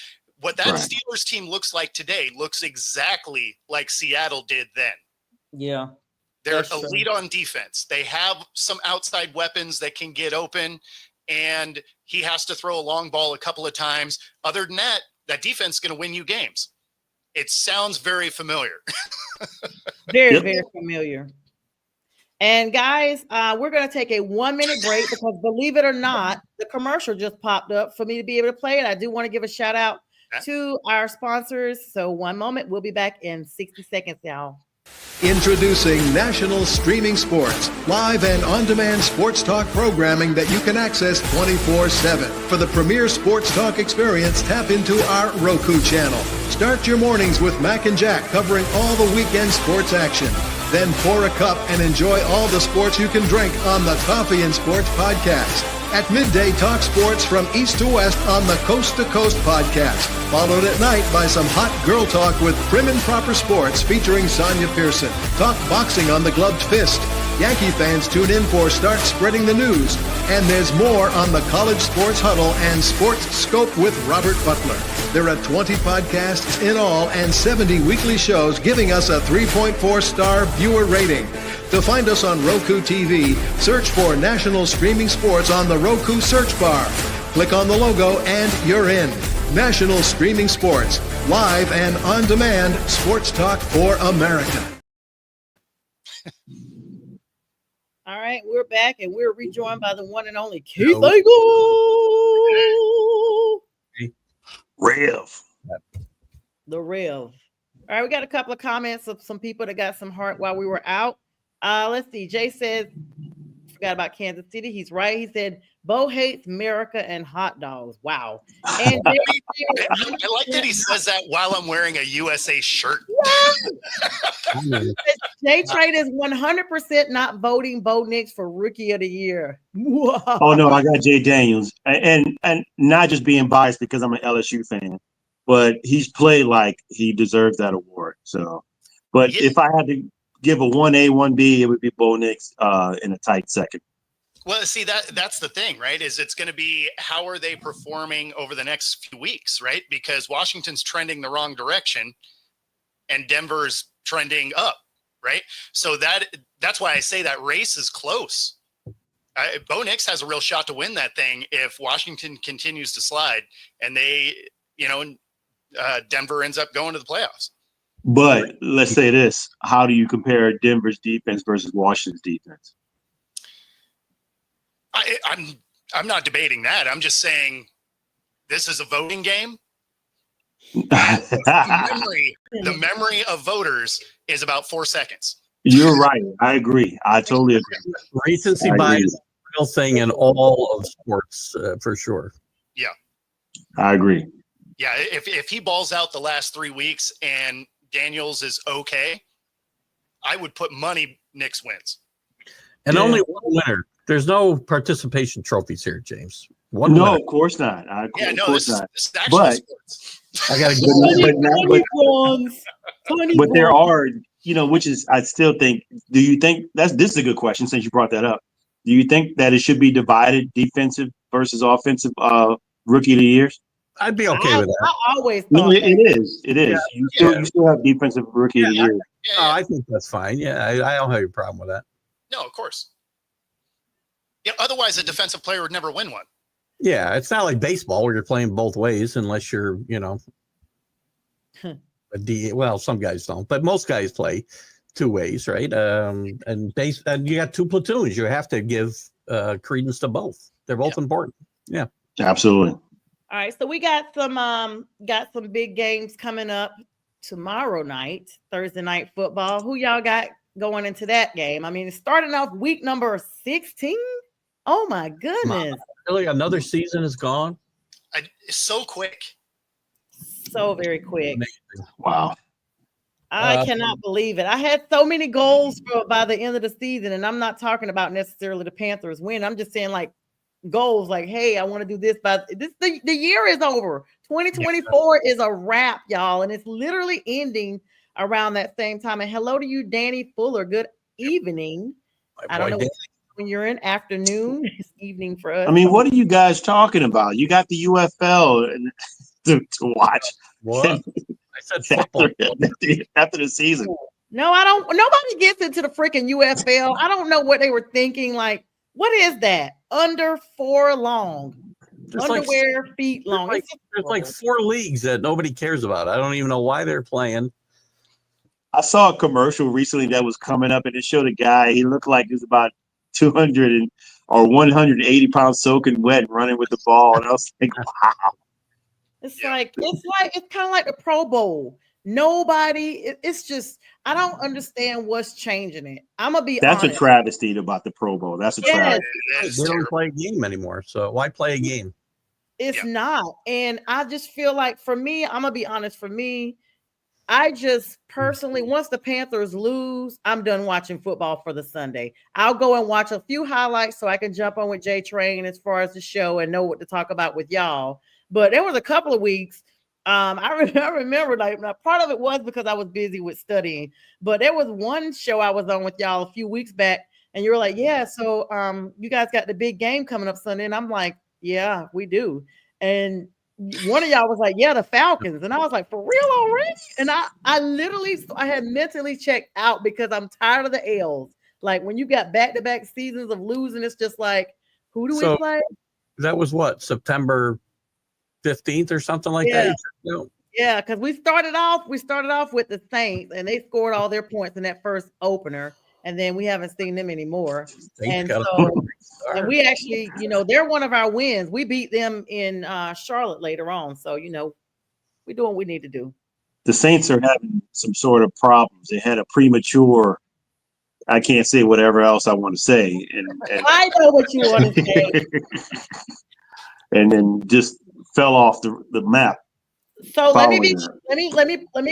Speaker 3: What that Steelers team looks like today looks exactly like Seattle did then.
Speaker 1: Yeah.
Speaker 3: They're elite on defense. They have some outside weapons that can get open, and he has to throw a long ball a couple of times. Other than that, that defense is going to win you games. It sounds very familiar.
Speaker 1: Very familiar. And guys, we're going to take a 1-minute break because believe it or not, the commercial just popped up for me to be able to play it. I do want to give a shout out to our sponsors. So one moment, we'll be back in 60 seconds, y'all.
Speaker 5: Introducing National Streaming Sports, live and on-demand sports talk programming that you can access 24/7. For the premier sports talk experience, tap into our Roku channel. Start your mornings with Mac and Jack covering all the weekend sports action. Then pour a cup and enjoy all the sports you can drink on the Coffee and Sports podcast. At midday, talk sports from east to west on the Coast to Coast podcast. Followed at night by some hot girl talk with Prim and Proper Sports featuring SONJA Pearson. Talk boxing on the Gloved Fist. Yankee fans tune in for Start Spreading the News. And there's more on the College Sports Huddle and Sports Scope with Robert Butler. There are 20 podcasts in all and 70 weekly shows giving us a 3.4-star viewer rating. To find us on Roku TV, search for National Streaming Sports on the Roku search bar. Click on the logo and you're in. National Streaming Sports, live and on-demand sports talk for America.
Speaker 1: All right, we're back and we're rejoined by the one and only Keith Angle.
Speaker 4: Rev.
Speaker 1: The Rev. All right, we got a couple of comments of some people that got some heart while we were out. Let's see. Jay says, forgot about Kansas City. He's right. He said, Bo hates America and hot dogs. Wow. And
Speaker 3: I like that he says that while I'm wearing a USA shirt.
Speaker 1: Jay Trade is 100% not voting Bo Nix for Rookie of the Year.
Speaker 4: Oh no, I got Jay Daniels, and not just being biased because I'm an LSU fan, but he's played like he deserves that award. So, but if I had to give a 1A, 1B, it would be Bo Nix in a tight second.
Speaker 3: Well, see, that's the thing, right? Is it's going to be how are they performing over the next few weeks, right? Because Washington's trending the wrong direction and Denver's trending up, right? So that's why I say that race is close. Bo Nix has a real shot to win that thing if Washington continues to slide and Denver ends up going to the playoffs.
Speaker 4: But let's say this: how do you compare Denver's defense versus Washington's defense?
Speaker 3: I'm not debating that. I'm just saying this is a voting game. The memory of voters is about 4 seconds.
Speaker 4: You're right. I agree. I totally agree.
Speaker 2: Recency bias is a real thing in all of sports, for sure.
Speaker 3: Yeah.
Speaker 4: I agree.
Speaker 3: Yeah. If he balls out the last 3 weeks and Daniels is okay, I would put money Knicks wins.
Speaker 2: And only one winner. There's no participation trophies here, James. One winner.
Speaker 4: Of course not. Of course not.
Speaker 3: This is actually sports.
Speaker 2: I got to
Speaker 4: but there are, which is, I still think, do you think this is a good question since you brought that up. Do you think that it should be divided defensive versus offensive rookie of the years?
Speaker 2: I'd be okay with that.
Speaker 1: I always thought
Speaker 4: it is. It is.
Speaker 2: Yeah.
Speaker 4: You still have defensive rookie of the year.
Speaker 2: Oh, I think that's fine. Yeah, I don't have a problem with that.
Speaker 3: No, of course. Yeah, otherwise a defensive player would never win one.
Speaker 2: Yeah, it's not like baseball where you're playing both ways unless you're, well, some guys don't, but most guys play two ways, right? And you got two platoons. You have to give credence to both. They're both important. Yeah,
Speaker 4: absolutely.
Speaker 1: All right, so we got some big games coming up tomorrow night, Thursday night football. Who y'all got going into that game? I mean, it's starting off week number 16. Oh my goodness!
Speaker 2: Really, another season is gone.
Speaker 3: So quick.
Speaker 1: So very quick.
Speaker 2: Amazing.
Speaker 4: Wow.
Speaker 1: I cannot believe it. I had so many goals by the end of the season, and I'm not talking about necessarily the Panthers win. I'm just saying like goals, like, hey, I want to do this by this. The year is over. 2024 is a wrap, y'all, and it's literally ending around that same time. And hello to you, Danny Fuller. Good evening. I don't know when you're in afternoon, it's evening for us.
Speaker 4: I mean, what are you guys talking about? You got the UFL to watch.
Speaker 2: What? I said football.
Speaker 4: after the season.
Speaker 1: No, I don't. Nobody gets into the freaking UFL. I don't know what they were thinking. Like, what is that? Under 4 long. Underwear, feet long.
Speaker 2: There's like 4 leagues that nobody cares about. I don't even know why they're playing.
Speaker 4: I saw a commercial recently that was coming up, and it showed a guy. He looked like he was about 180 pounds soaking wet, running with the ball, and I was like, wow.
Speaker 1: It's kind of like the Pro Bowl. Nobody. It's just I don't understand what's changing it. I'm gonna be
Speaker 4: That's
Speaker 1: honest.
Speaker 4: a travesty about the Pro Bowl. That's a travesty.
Speaker 2: They don't play a game anymore, so why play a game?
Speaker 1: It's not. And I just feel like for me, I'm gonna be honest, for me, I just personally, once the Panthers lose, I'm done watching football for the Sunday. I'll go and watch a few highlights so I can jump on with J Train as far as the show and know what to talk about with y'all. But there was a couple of weeks. I remember like part of it was because I was busy with studying, but there was one show I was on with y'all a few weeks back, and you were like, "Yeah, so you guys got the big game coming up Sunday," and I'm like, "Yeah, we do." And one of y'all was like, "Yeah, the Falcons," and I was like, "For real already?" And I had mentally checked out because I'm tired of the L's. Like when you got back-to-back seasons of losing, it's just like, who do we play?
Speaker 2: That was what, September 15th or something like that?
Speaker 1: Yeah, because we started off with the Saints, and they scored all their points in that first opener, and then we haven't seen them anymore. And we actually, they're one of our wins. We beat them in Charlotte later on, so we're doing what we need to do.
Speaker 4: The Saints are having some sort of problems. They had a premature. I can't say whatever else I want to say, and
Speaker 1: I know what you want to say.
Speaker 4: And then just fell off the map.
Speaker 1: So let me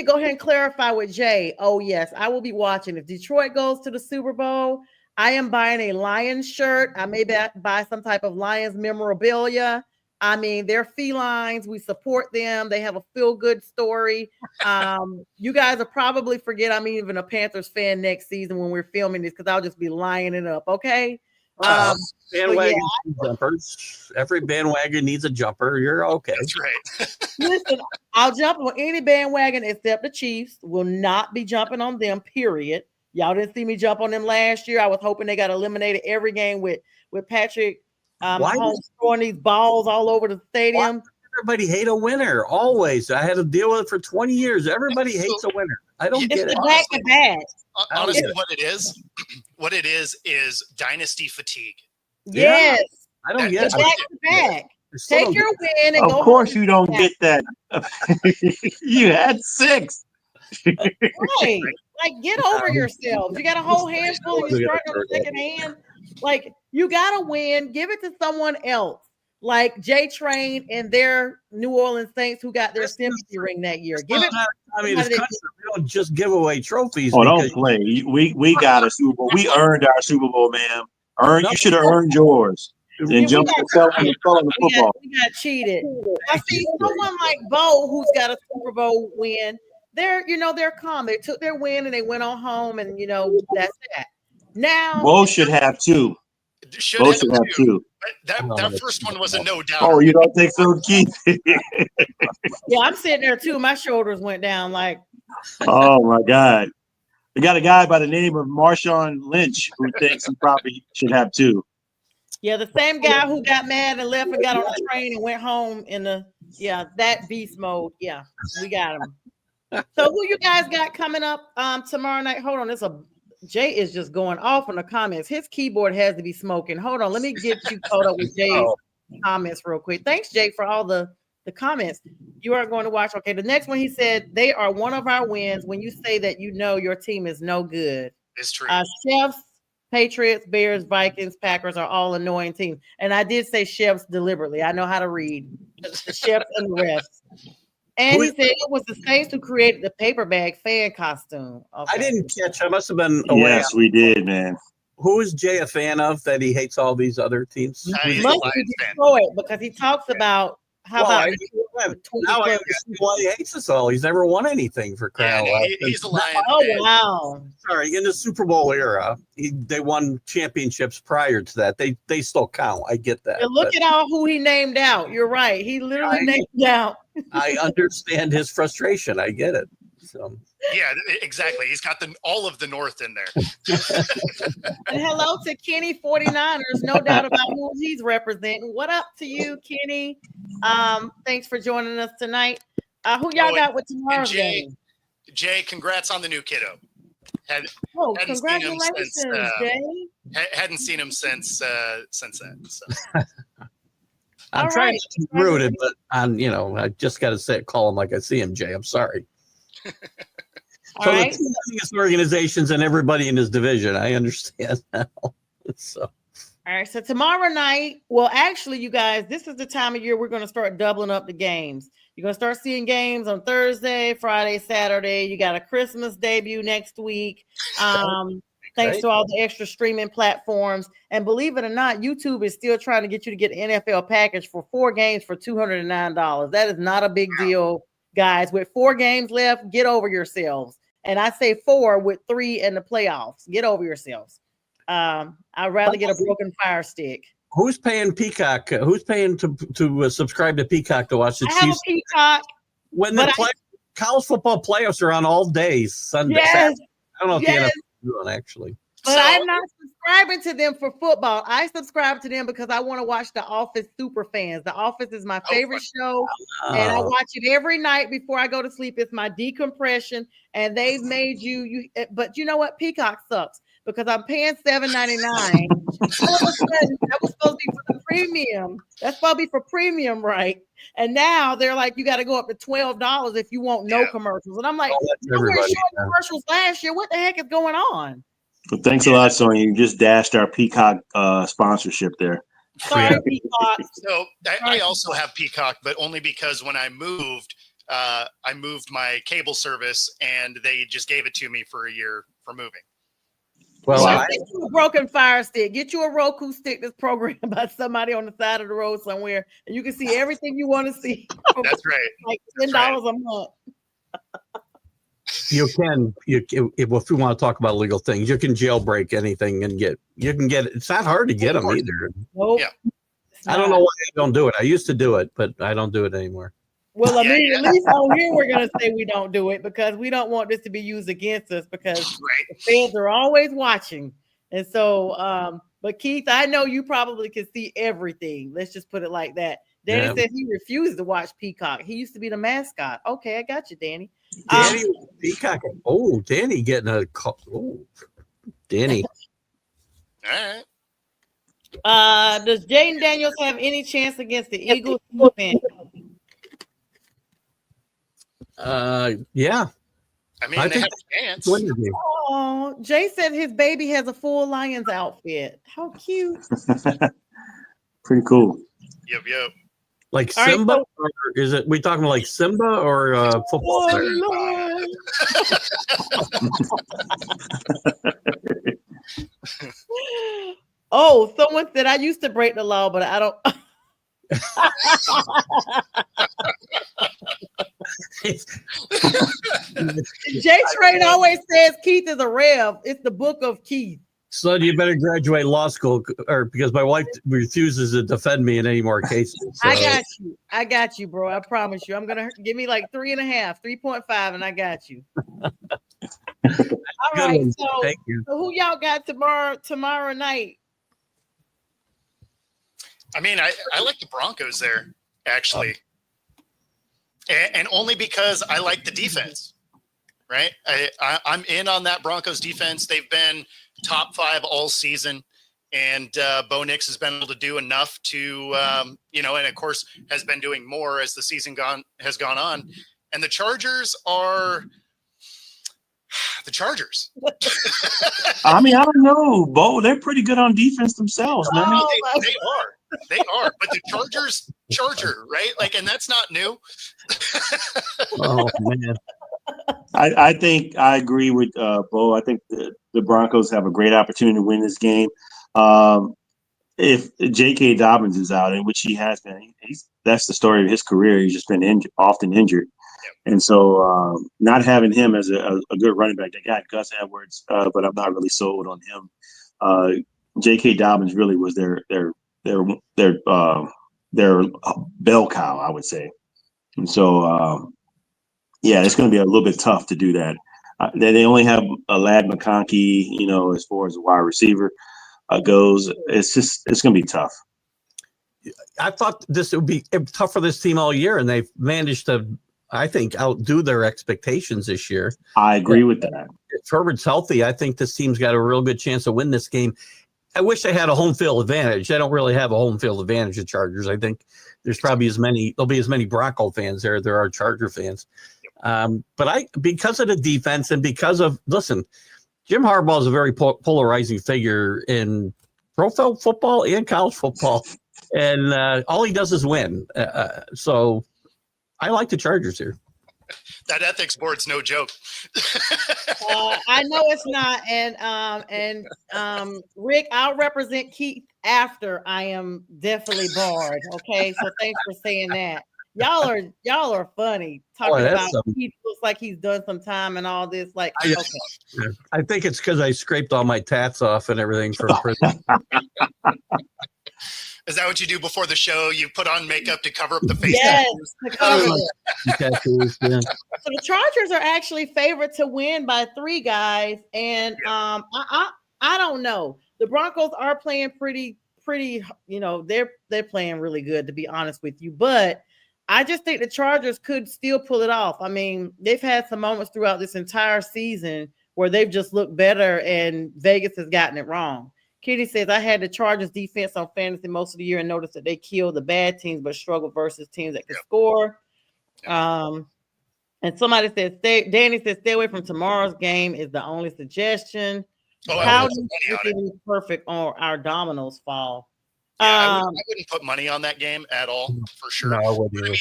Speaker 1: go ahead and clarify with Jay. Oh yes, I will be watching. If Detroit goes to the Super Bowl, I am buying a Lions shirt. I may buy some type of Lions memorabilia. I mean, they're felines. We support them. They have a feel-good story. You guys will probably forget I'm even a Panthers fan next season when we're filming this because I'll just be lining it up. Okay.
Speaker 2: Bandwagon jumpers. Every bandwagon needs a jumper. You're okay.
Speaker 3: That's right.
Speaker 1: Listen, I'll jump on any bandwagon except the Chiefs. Will not be jumping on them, period. Y'all didn't see me jump on them last year. I was hoping they got eliminated every game with Patrick Mahomes throwing these balls all over the stadium.
Speaker 2: Everybody hate a winner. Always. I had to deal with it for 20 years. Everybody hates a winner. I don't get it.
Speaker 1: Back to back.
Speaker 3: Honestly, what it is dynasty fatigue.
Speaker 1: Yes.
Speaker 2: I don't get it.
Speaker 1: Back to back. Take your win and go.
Speaker 4: Of course you don't get that. You had 6.
Speaker 1: Right. Like, get over yourselves. You got a whole handful and you're starting on the second hand. Like, you got to win. Give it to someone else. Like J Train and their New Orleans Saints who got their sympathy ring that year. Give it.
Speaker 2: We don't just give away trophies.
Speaker 4: Oh, don't play. We got a Super Bowl. We earned our Super Bowl, man. You should have earned yours. And jump on the football.
Speaker 1: We got cheated. I see someone like Bo who's got a Super Bowl win. They're calm. They took their win and they went on home, and that's that. Now
Speaker 4: Bo should have 2. Bo should have 2.
Speaker 3: That first one was a no doubt.
Speaker 4: Oh, you don't think so, Keith?
Speaker 1: Yeah, I'm sitting there too. My shoulders went down like.
Speaker 4: Oh my God. We got a guy by the name of Marshawn Lynch who thinks he probably should have 2.
Speaker 1: Yeah, the same guy who got mad and left and got on the train and went home in that beast mode. Yeah, we got him. So who you guys got coming up tomorrow night? Hold on, Jay is just going off in the comments. His keyboard has to be smoking. Hold on, let me get you caught up with Jay's comments real quick. Thanks, Jay, for all the comments. You are going to watch. Okay, the next one, he said, they are one of our wins when you say that your team is no good.
Speaker 3: It's true.
Speaker 1: Chefs, Patriots, Bears, Vikings, Packers are all annoying teams. And I did say chefs deliberately. I know how to read. The chefs and the refs. And he said it was the Saints who created the paper bag fan costume. Okay.
Speaker 2: I didn't catch. I must have been away.
Speaker 4: Yes, we did, man.
Speaker 2: Who is Jay a fan of that he hates all these other teams?
Speaker 1: He must be Detroit because he talks about
Speaker 2: now I see why he hates us all. He's never won anything for crying out loud.
Speaker 3: He's a Lion.
Speaker 1: Oh, wow.
Speaker 2: Sorry, in the Super Bowl era, they won championships prior to that. They still count. I get that.
Speaker 1: And look at who he named out. You're right. He literally named out.
Speaker 2: I understand his frustration. I get it. So.
Speaker 3: Yeah, exactly. He's got all of the North in there.
Speaker 1: And hello to Kenny 49ers. No doubt about who he's representing. What up to you, Kenny? Thanks for joining us tonight. Who y'all got with tomorrow's game?
Speaker 3: Jay, congrats on the new kiddo. Hadn't seen him
Speaker 1: Congratulations,
Speaker 3: since,
Speaker 1: Jay.
Speaker 3: hadn't seen him since then. So.
Speaker 2: I'm
Speaker 1: All
Speaker 2: trying
Speaker 1: right.
Speaker 2: to be rooted, but I just got to call him like I see him, Jay. I'm sorry.
Speaker 1: All
Speaker 2: So
Speaker 1: right.
Speaker 2: the two biggest organizations and everybody in his division, I understand now. So.
Speaker 1: All right. So tomorrow night, well, actually, you guys, this is the time of year we're going to start doubling up the games. You're going to start seeing games on Thursday, Friday, Saturday. You got a Christmas debut next week. Thanks to all the extra streaming platforms. And believe it or not, YouTube is still trying to get you to get an NFL package for 4 games for $209. That is not a big deal, guys. With 4 games left, get over yourselves. And I say 4 with 3 in the playoffs. Get over yourselves. I'd rather get a broken Fire Stick.
Speaker 2: Who's paying Peacock? Who's paying to subscribe to Peacock to watch the Chiefs?
Speaker 1: I have a Peacock.
Speaker 2: When college football playoffs are on all days, Sunday.
Speaker 1: Yes.
Speaker 2: I don't know if
Speaker 1: Yes.
Speaker 2: the NFL is doing actually.
Speaker 1: But I'm not subscribing to them for football. I subscribe to them because I want to watch The Office super fans. The Office is my favorite show. And I watch it every night before I go to sleep. It's my decompression. And they've made but you know what? Peacock sucks because I'm paying $7.99. All of a sudden, that was supposed to be for the premium. That's supposed to be for premium, right? And now they're like, you got to go up to $12 if you want no commercials. And I'm like, we were showing commercials last year. What the heck is going on?
Speaker 4: Well, thanks a lot, Sonya. You just dashed our Peacock sponsorship there.
Speaker 1: Sorry, Peacock.
Speaker 3: So I also have Peacock, but only because when I moved my cable service and they just gave it to me for a year for moving.
Speaker 2: Well,
Speaker 1: get you a broken Fire Stick. Get you a Roku stick that's programmed by somebody on the side of the road somewhere, and you can see everything you want to see.
Speaker 3: That's right.
Speaker 1: Like $10 a month.
Speaker 2: You can, if you want to talk about legal things, you can jailbreak anything and you can get it. It's not hard to get them either.
Speaker 1: Nope.
Speaker 3: Yeah.
Speaker 2: I don't know why I don't do it. I used to do it, but I don't do it anymore.
Speaker 1: Well, at least on here we're going to say we don't do it because we don't want this to be used against us because the feds are always watching. And so, but Keith, I know you probably can see everything. Let's just put it like that. Danny said he refused to watch Peacock. He used to be the mascot. Okay, I got you, Danny.
Speaker 2: Danny, Peacock. Oh, Danny getting a call. Oh, Danny.
Speaker 3: All right.
Speaker 1: Does Jaden Daniels have any chance against the Eagles?
Speaker 2: Yeah.
Speaker 3: I mean, they have a chance.
Speaker 1: Oh, Jay said his baby has a full Lions outfit. How cute.
Speaker 4: Pretty cool.
Speaker 3: Yep.
Speaker 2: Like Simba, or is it? We talking like Simba or football player?
Speaker 1: Oh, someone said I used to break the law, but I don't. J Train always says Keith is a rev. It's the book of Keith.
Speaker 2: Son, you better graduate law school, or because my wife refuses to defend me in any more cases. So.
Speaker 1: I got you, bro. I promise you. I'm gonna give me like 3.5, 3.5, and I got you. All right. So,
Speaker 2: thank you.
Speaker 1: So who y'all got tomorrow night?
Speaker 3: I mean, I like the Broncos there, actually. And only because I like the defense, right? I'm in on that Broncos defense. They've been top 5 all season. And Bo Nix has been able to do enough to, and of course has been doing more as the season has gone on. And the Chargers are the Chargers.
Speaker 4: I mean, I don't know, Bo. They're pretty good on defense themselves, man.
Speaker 3: They are, but the Charger, right? Like, and that's not new.
Speaker 2: Oh man.
Speaker 4: I think I agree with Bo. I think the Broncos have a great opportunity to win this game. If J.K. Dobbins is out, in which he has been, that's the story of his career. He's just been often injured. Yep. And so not having him as a good running back, they got Gus Edwards, but I'm not really sold on him. J.K. Dobbins really was their bell cow, I would say. And so, it's going to be a little bit tough to do that. They only have a Lad McConkey, as far as a wide receiver goes. It's going to be tough.
Speaker 2: I thought this would be tough for this team all year, and they've managed to I think, outdo their expectations this year.
Speaker 4: I agree with that.
Speaker 2: If Herbert's healthy, I think this team's got a real good chance to win this game. I wish they had a home field advantage. They don't really have a home field advantage, the Chargers. I think there'll be as many Bronco fans there are Charger fans. But because of the defense and because of, listen, Jim Harbaugh is a very polarizing figure in pro football and college football. And all he does is win. So I like the Chargers here.
Speaker 3: That ethics board's no joke.
Speaker 1: I know it's not, and Rick, I'll represent Keith after I am definitely barred. Okay, so thanks for saying that. Y'all are funny talking about Keith looks like he's done some time and all this. Like, okay.
Speaker 2: I think it's because I scraped all my tats off and everything from prison.
Speaker 3: Is that what you do before the show? You put on makeup to cover up the face?
Speaker 1: Yes, to cover
Speaker 2: tattoos, yeah.
Speaker 1: So the Chargers are actually favored to win by 3, guys. And I don't know. The Broncos are playing pretty, they're playing really good, to be honest with you. But I just think the Chargers could still pull it off. I mean, they've had some moments throughout this entire season where they've just looked better and Vegas has gotten it wrong. Kitty says, I had the Chargers defense on fantasy most of the year and noticed that they kill the bad teams but struggle versus teams that can score. And somebody says, Danny says, stay away from tomorrow's game is the only suggestion. How do you think it is perfect on our dominoes fall?
Speaker 3: I wouldn't put money on that game at all, for sure.
Speaker 2: No, I wouldn't.
Speaker 3: I mean,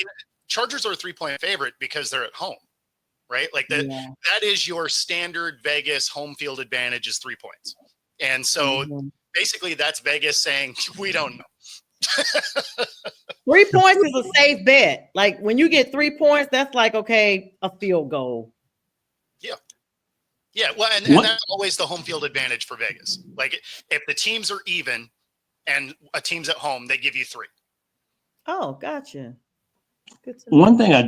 Speaker 3: Chargers are a 3-point favorite because they're at home, right? Like that is your standard Vegas home field advantage is 3 points. And so basically that's Vegas saying, we don't know.
Speaker 1: 3 points is a safe bet. Like when you get 3 points, that's like, okay, a field goal.
Speaker 3: Yeah. Yeah. Well, and that's always the home field advantage for Vegas. Like if the teams are even and a team's at home, they give you 3.
Speaker 1: Oh, gotcha. Good to know.
Speaker 4: One thing I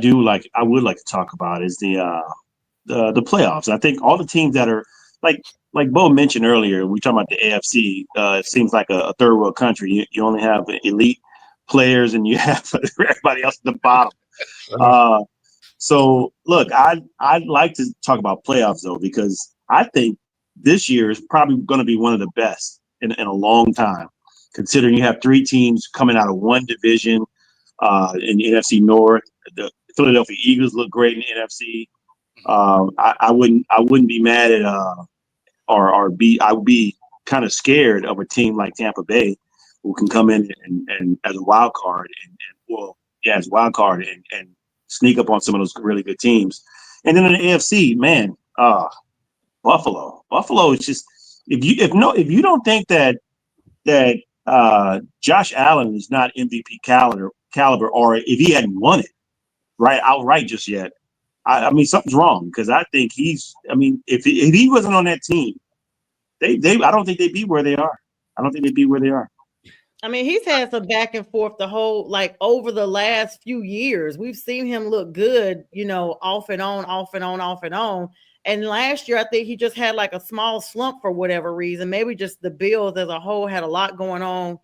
Speaker 4: would like to talk about is the playoffs. I think all the teams that are like Bo mentioned earlier, we talking about the AFC. It seems like a third world country. You only have elite players, and you have everybody else at the bottom. So look, I'd like to talk about playoffs though, because I think this year is probably going to be one of the best in a long time, considering you have 3 teams coming out of one division in the NFC North. The Philadelphia Eagles look great in the NFC. I wouldn't be mad at I would be kind of scared of a team like Tampa Bay, who can come in and as a wild card as a wild card and sneak up on some of those really good teams. And then in the AFC, man, Buffalo is just if you don't think that Josh Allen is not MVP caliber, or if he hadn't won it outright just yet, I mean, something's wrong, because I think if he wasn't on that team, I don't think they'd be where they are.
Speaker 1: I mean, he's had some back and forth the whole, like, over the last few years. We've seen him look good, off and on, off and on, off and on. And last year, I think he just had like a small slump for whatever reason. Maybe just the Bills as a whole had a lot going on.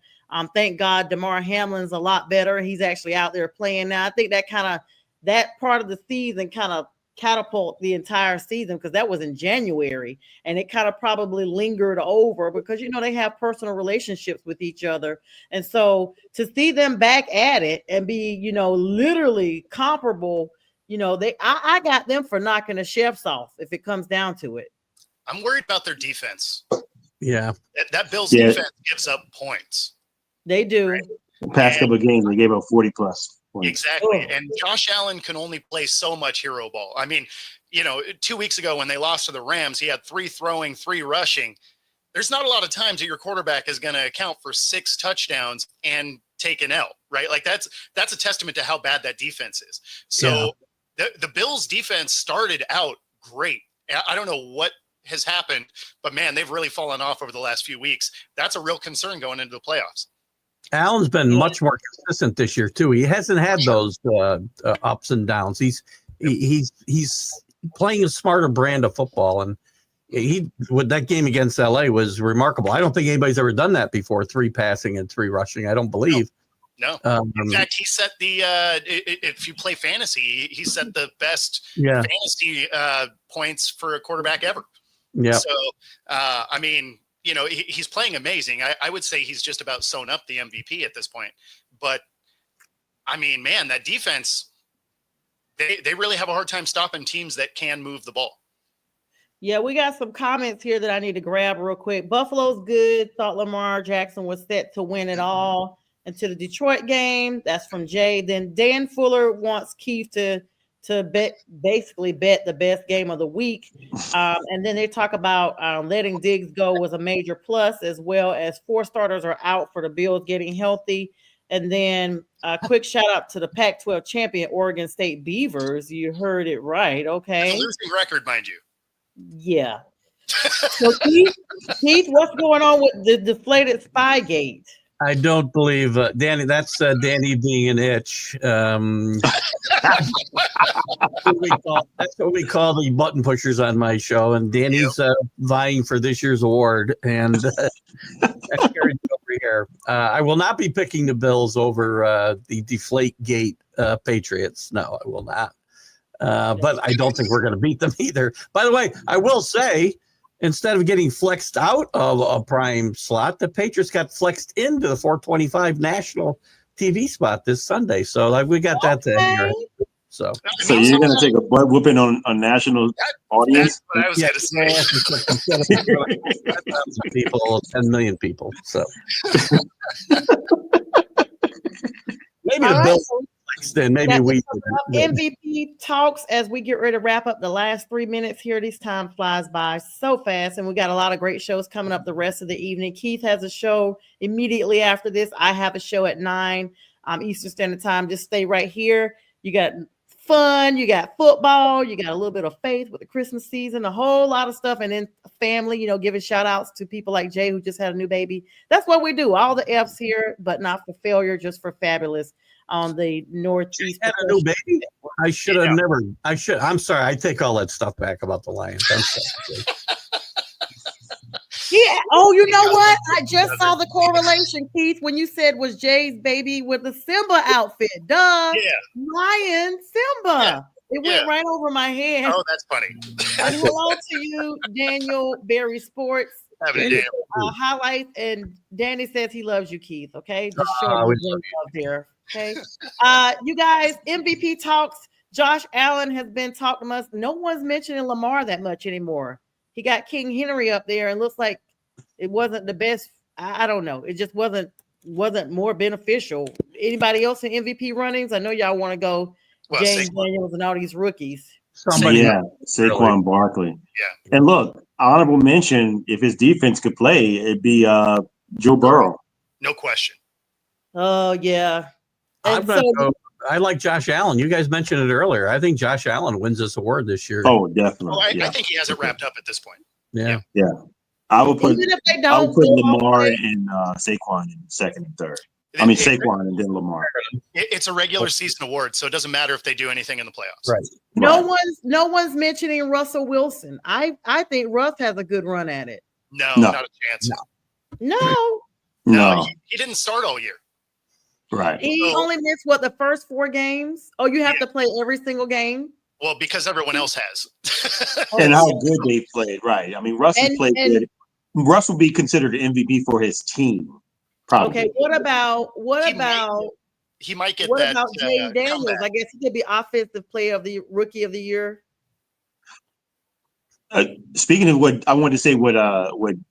Speaker 1: Thank God DeMar Hamlin's a lot better. He's actually out there playing now. I think that part of the season kind of catapult the entire season, because that was in January, and it kind of probably lingered over because they have personal relationships with each other. And so to see them back at it and be literally comparable, I got them for knocking the chefs off if it comes down to it.
Speaker 3: I'm worried about their defense.
Speaker 2: Yeah,
Speaker 3: that Bills defense gives up points.
Speaker 1: They do.
Speaker 3: Right?
Speaker 4: The past couple of games they gave up 40 plus.
Speaker 3: Exactly. And Josh Allen can only play so much hero ball. I mean, 2 weeks ago when they lost to the Rams, he had 3 throwing, 3 rushing. There's not a lot of times that your quarterback is going to account for 6 touchdowns and take an L, right? Like that's a testament to how bad that defense is. So the Bills defense started out great. I don't know what has happened, but man, they've really fallen off over the last few weeks. That's a real concern going into the playoffs.
Speaker 2: Allen's been much more consistent this year too. He hasn't had those ups and downs. He's playing a smarter brand of football, and with that game against LA was remarkable. I don't think anybody's ever done that before. 3 passing and 3 rushing. I don't believe.
Speaker 3: No. In fact, he set the if you play fantasy, he set the best fantasy points for a quarterback ever.
Speaker 2: Yeah.
Speaker 3: So, I mean, you know, he's playing amazing. I would say he's just about sewn up the MVP at this point. But, I mean, man, that defense, they really have a hard time stopping teams that can move the ball.
Speaker 1: Yeah, we got some comments here that I need to grab real quick. Buffalo's good. Thought Lamar Jackson was set to win it all until the Detroit game. That's from Jay. Then Dan Fuller wants Keith to basically bet the best game of the week. And then they talk about letting Diggs go was a major plus, as well as 4 starters are out for the Bills getting healthy. And then a quick shout out to the Pac-12 champion Oregon State Beavers. You heard it right. Okay.
Speaker 3: It's a losing record, mind you.
Speaker 1: Yeah. So Keith, what's going on with the deflated Spygate?
Speaker 2: I don't believe Danny. That's Danny being an itch. That's what we call the button pushers on my show. And Danny's vying for this year's award. And that's carried over here. I will not be picking the Bills over the Deflate Gate Patriots. No, I will not. But I don't think we're going to beat them either. By the way, I will say, instead of getting flexed out of a prime slot, the Patriots got flexed into the 425 national TV spot this Sunday. So we got that to hang our head. So
Speaker 4: you're going to take a butt whooping on national audience?
Speaker 3: That's what I was going to say.
Speaker 2: People, 10 million people. So maybe the Bills. Then maybe we
Speaker 1: MVP talks as we get ready to wrap up the last 3 minutes here. This time flies by so fast, and we got a lot of great shows coming up the rest of the evening. Keith has a show immediately after this. I have a show at 9 Eastern Standard Time. Just stay right here. You got fun, you got football, you got a little bit of faith with the Christmas season, a whole lot of stuff, and then family, you know, giving shout outs to people like Jay who just had a new baby. That's what we do. All the F's here, but not for failure, just for fabulous. On the Northeast.
Speaker 2: Had a new baby? I should have never. I'm sorry. I take all that stuff back about the Lions. I'm sorry.
Speaker 1: Yeah. Oh, you know what? I just saw the correlation, Keith, when you said was Jay's baby with the Simba outfit. Duh.
Speaker 3: Yeah.
Speaker 1: Lion Simba. Yeah. It went right over my head.
Speaker 3: Oh, that's funny.
Speaker 1: And hello to you, Daniel Berry Sports. Highlights, and Danny says he loves you, Keith. Okay, just showing you love there. Okay, you guys, MVP talks. Josh Allen has been talking to us. No one's mentioning Lamar that much anymore. He got King Henry up there, and looks like it wasn't the best. I don't know. It just wasn't more beneficial. Anybody else in MVP runnings? I know y'all want to go. James Daniels and all these rookies.
Speaker 4: Saquon Barkley. Yeah, and look, honorable mention. If his defense could play, it'd be Joe Burrow.
Speaker 3: No question.
Speaker 1: Oh yeah.
Speaker 2: I like Josh Allen. You guys mentioned it earlier. I think Josh Allen wins this award this year.
Speaker 4: Oh, definitely.
Speaker 3: Oh, I think he has it wrapped up at this point.
Speaker 2: Yeah.
Speaker 4: I would put Lamar and Saquon in second and third. I mean, Saquon and then Lamar.
Speaker 3: It's a regular season award, so it doesn't matter if they do anything in the playoffs.
Speaker 2: Right.
Speaker 1: No one's mentioning Russell Wilson. I think Russ has a good run at it.
Speaker 3: No, not a chance.
Speaker 1: No.
Speaker 3: He didn't start all year.
Speaker 4: Right.
Speaker 1: He only missed the first 4 games? Oh, you have to play every single game?
Speaker 3: Well, because everyone else has.
Speaker 4: And how good they played, right. I mean, Russell played good. Russ will be considered an MVP for his team. Probably.
Speaker 1: Okay, what about
Speaker 3: he might get
Speaker 1: what
Speaker 3: that?
Speaker 1: What about James Daniels?
Speaker 3: Comeback.
Speaker 1: I guess he could be offensive player of the rookie of the year.
Speaker 4: Speaking of what I wanted to say, what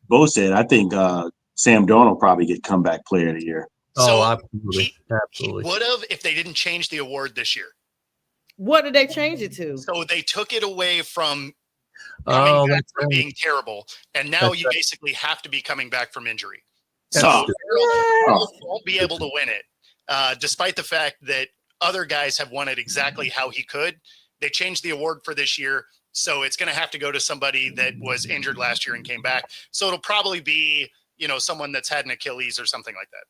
Speaker 4: Bo said, I think Sam Darnold probably get comeback player of the year.
Speaker 3: So
Speaker 2: absolutely.
Speaker 3: He would have if they didn't change the award this year.
Speaker 1: What did they change it to?
Speaker 3: So they took it away from coming back from being terrible, and now you basically have to be coming back from injury. So Darnold won't be able to win it, despite the fact that other guys have won it exactly how he could. They changed the award for this year, so it's going to have to go to somebody that was injured last year and came back. So it'll probably be someone that's had an Achilles or something like that.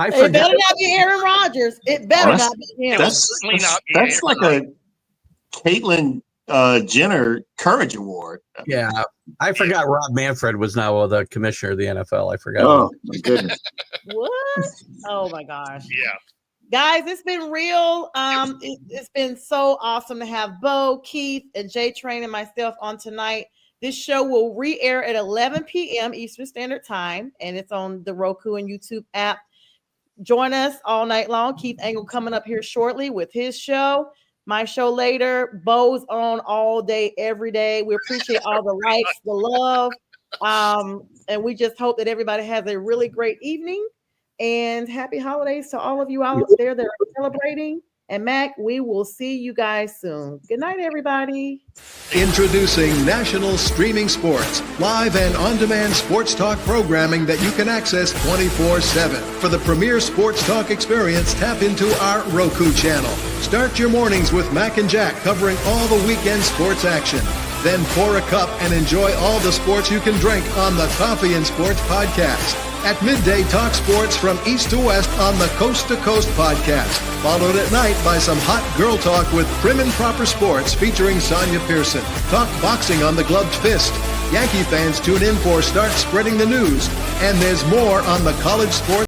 Speaker 1: It better not be Aaron Rodgers. It better not be him.
Speaker 3: It will certainly not be.
Speaker 4: That's like a Caitlyn Jenner Courage Award.
Speaker 2: Yeah, I forgot Rob Manfred was now the commissioner of the NFL. I forgot.
Speaker 4: Oh my goodness!
Speaker 1: What? Oh my gosh!
Speaker 3: Yeah.
Speaker 1: Guys, it's been real. It's been so awesome to have Bo, Keith, and J Train and myself on tonight. This show will re-air at 11 p.m. Eastern Standard Time, and it's on the Roku and YouTube app. Join us all night long. Keith Angle coming up here shortly with his show. My show later. Bo's on all day, every day. We appreciate all the likes, the love, and we just hope that everybody has a really great evening. And happy holidays to all of you out there that are celebrating. And Mac, we will see you guys soon. Good night, everybody.
Speaker 5: Introducing National Streaming Sports, live and on-demand sports talk programming that you can access 24/7. For the premier sports talk experience, tap into our Roku channel. Start your mornings with Mac and Jack covering all the weekend sports action. Then pour a cup and enjoy all the sports you can drink on the Coffee and Sports podcast. At midday, talk sports from east to west on the Coast to Coast podcast. Followed at night by some hot girl talk with Prim and Proper Sports featuring SONJA Pearson. Talk boxing on the Gloved Fist. Yankee fans tune in for Start Spreading the News. And there's more on the College Sports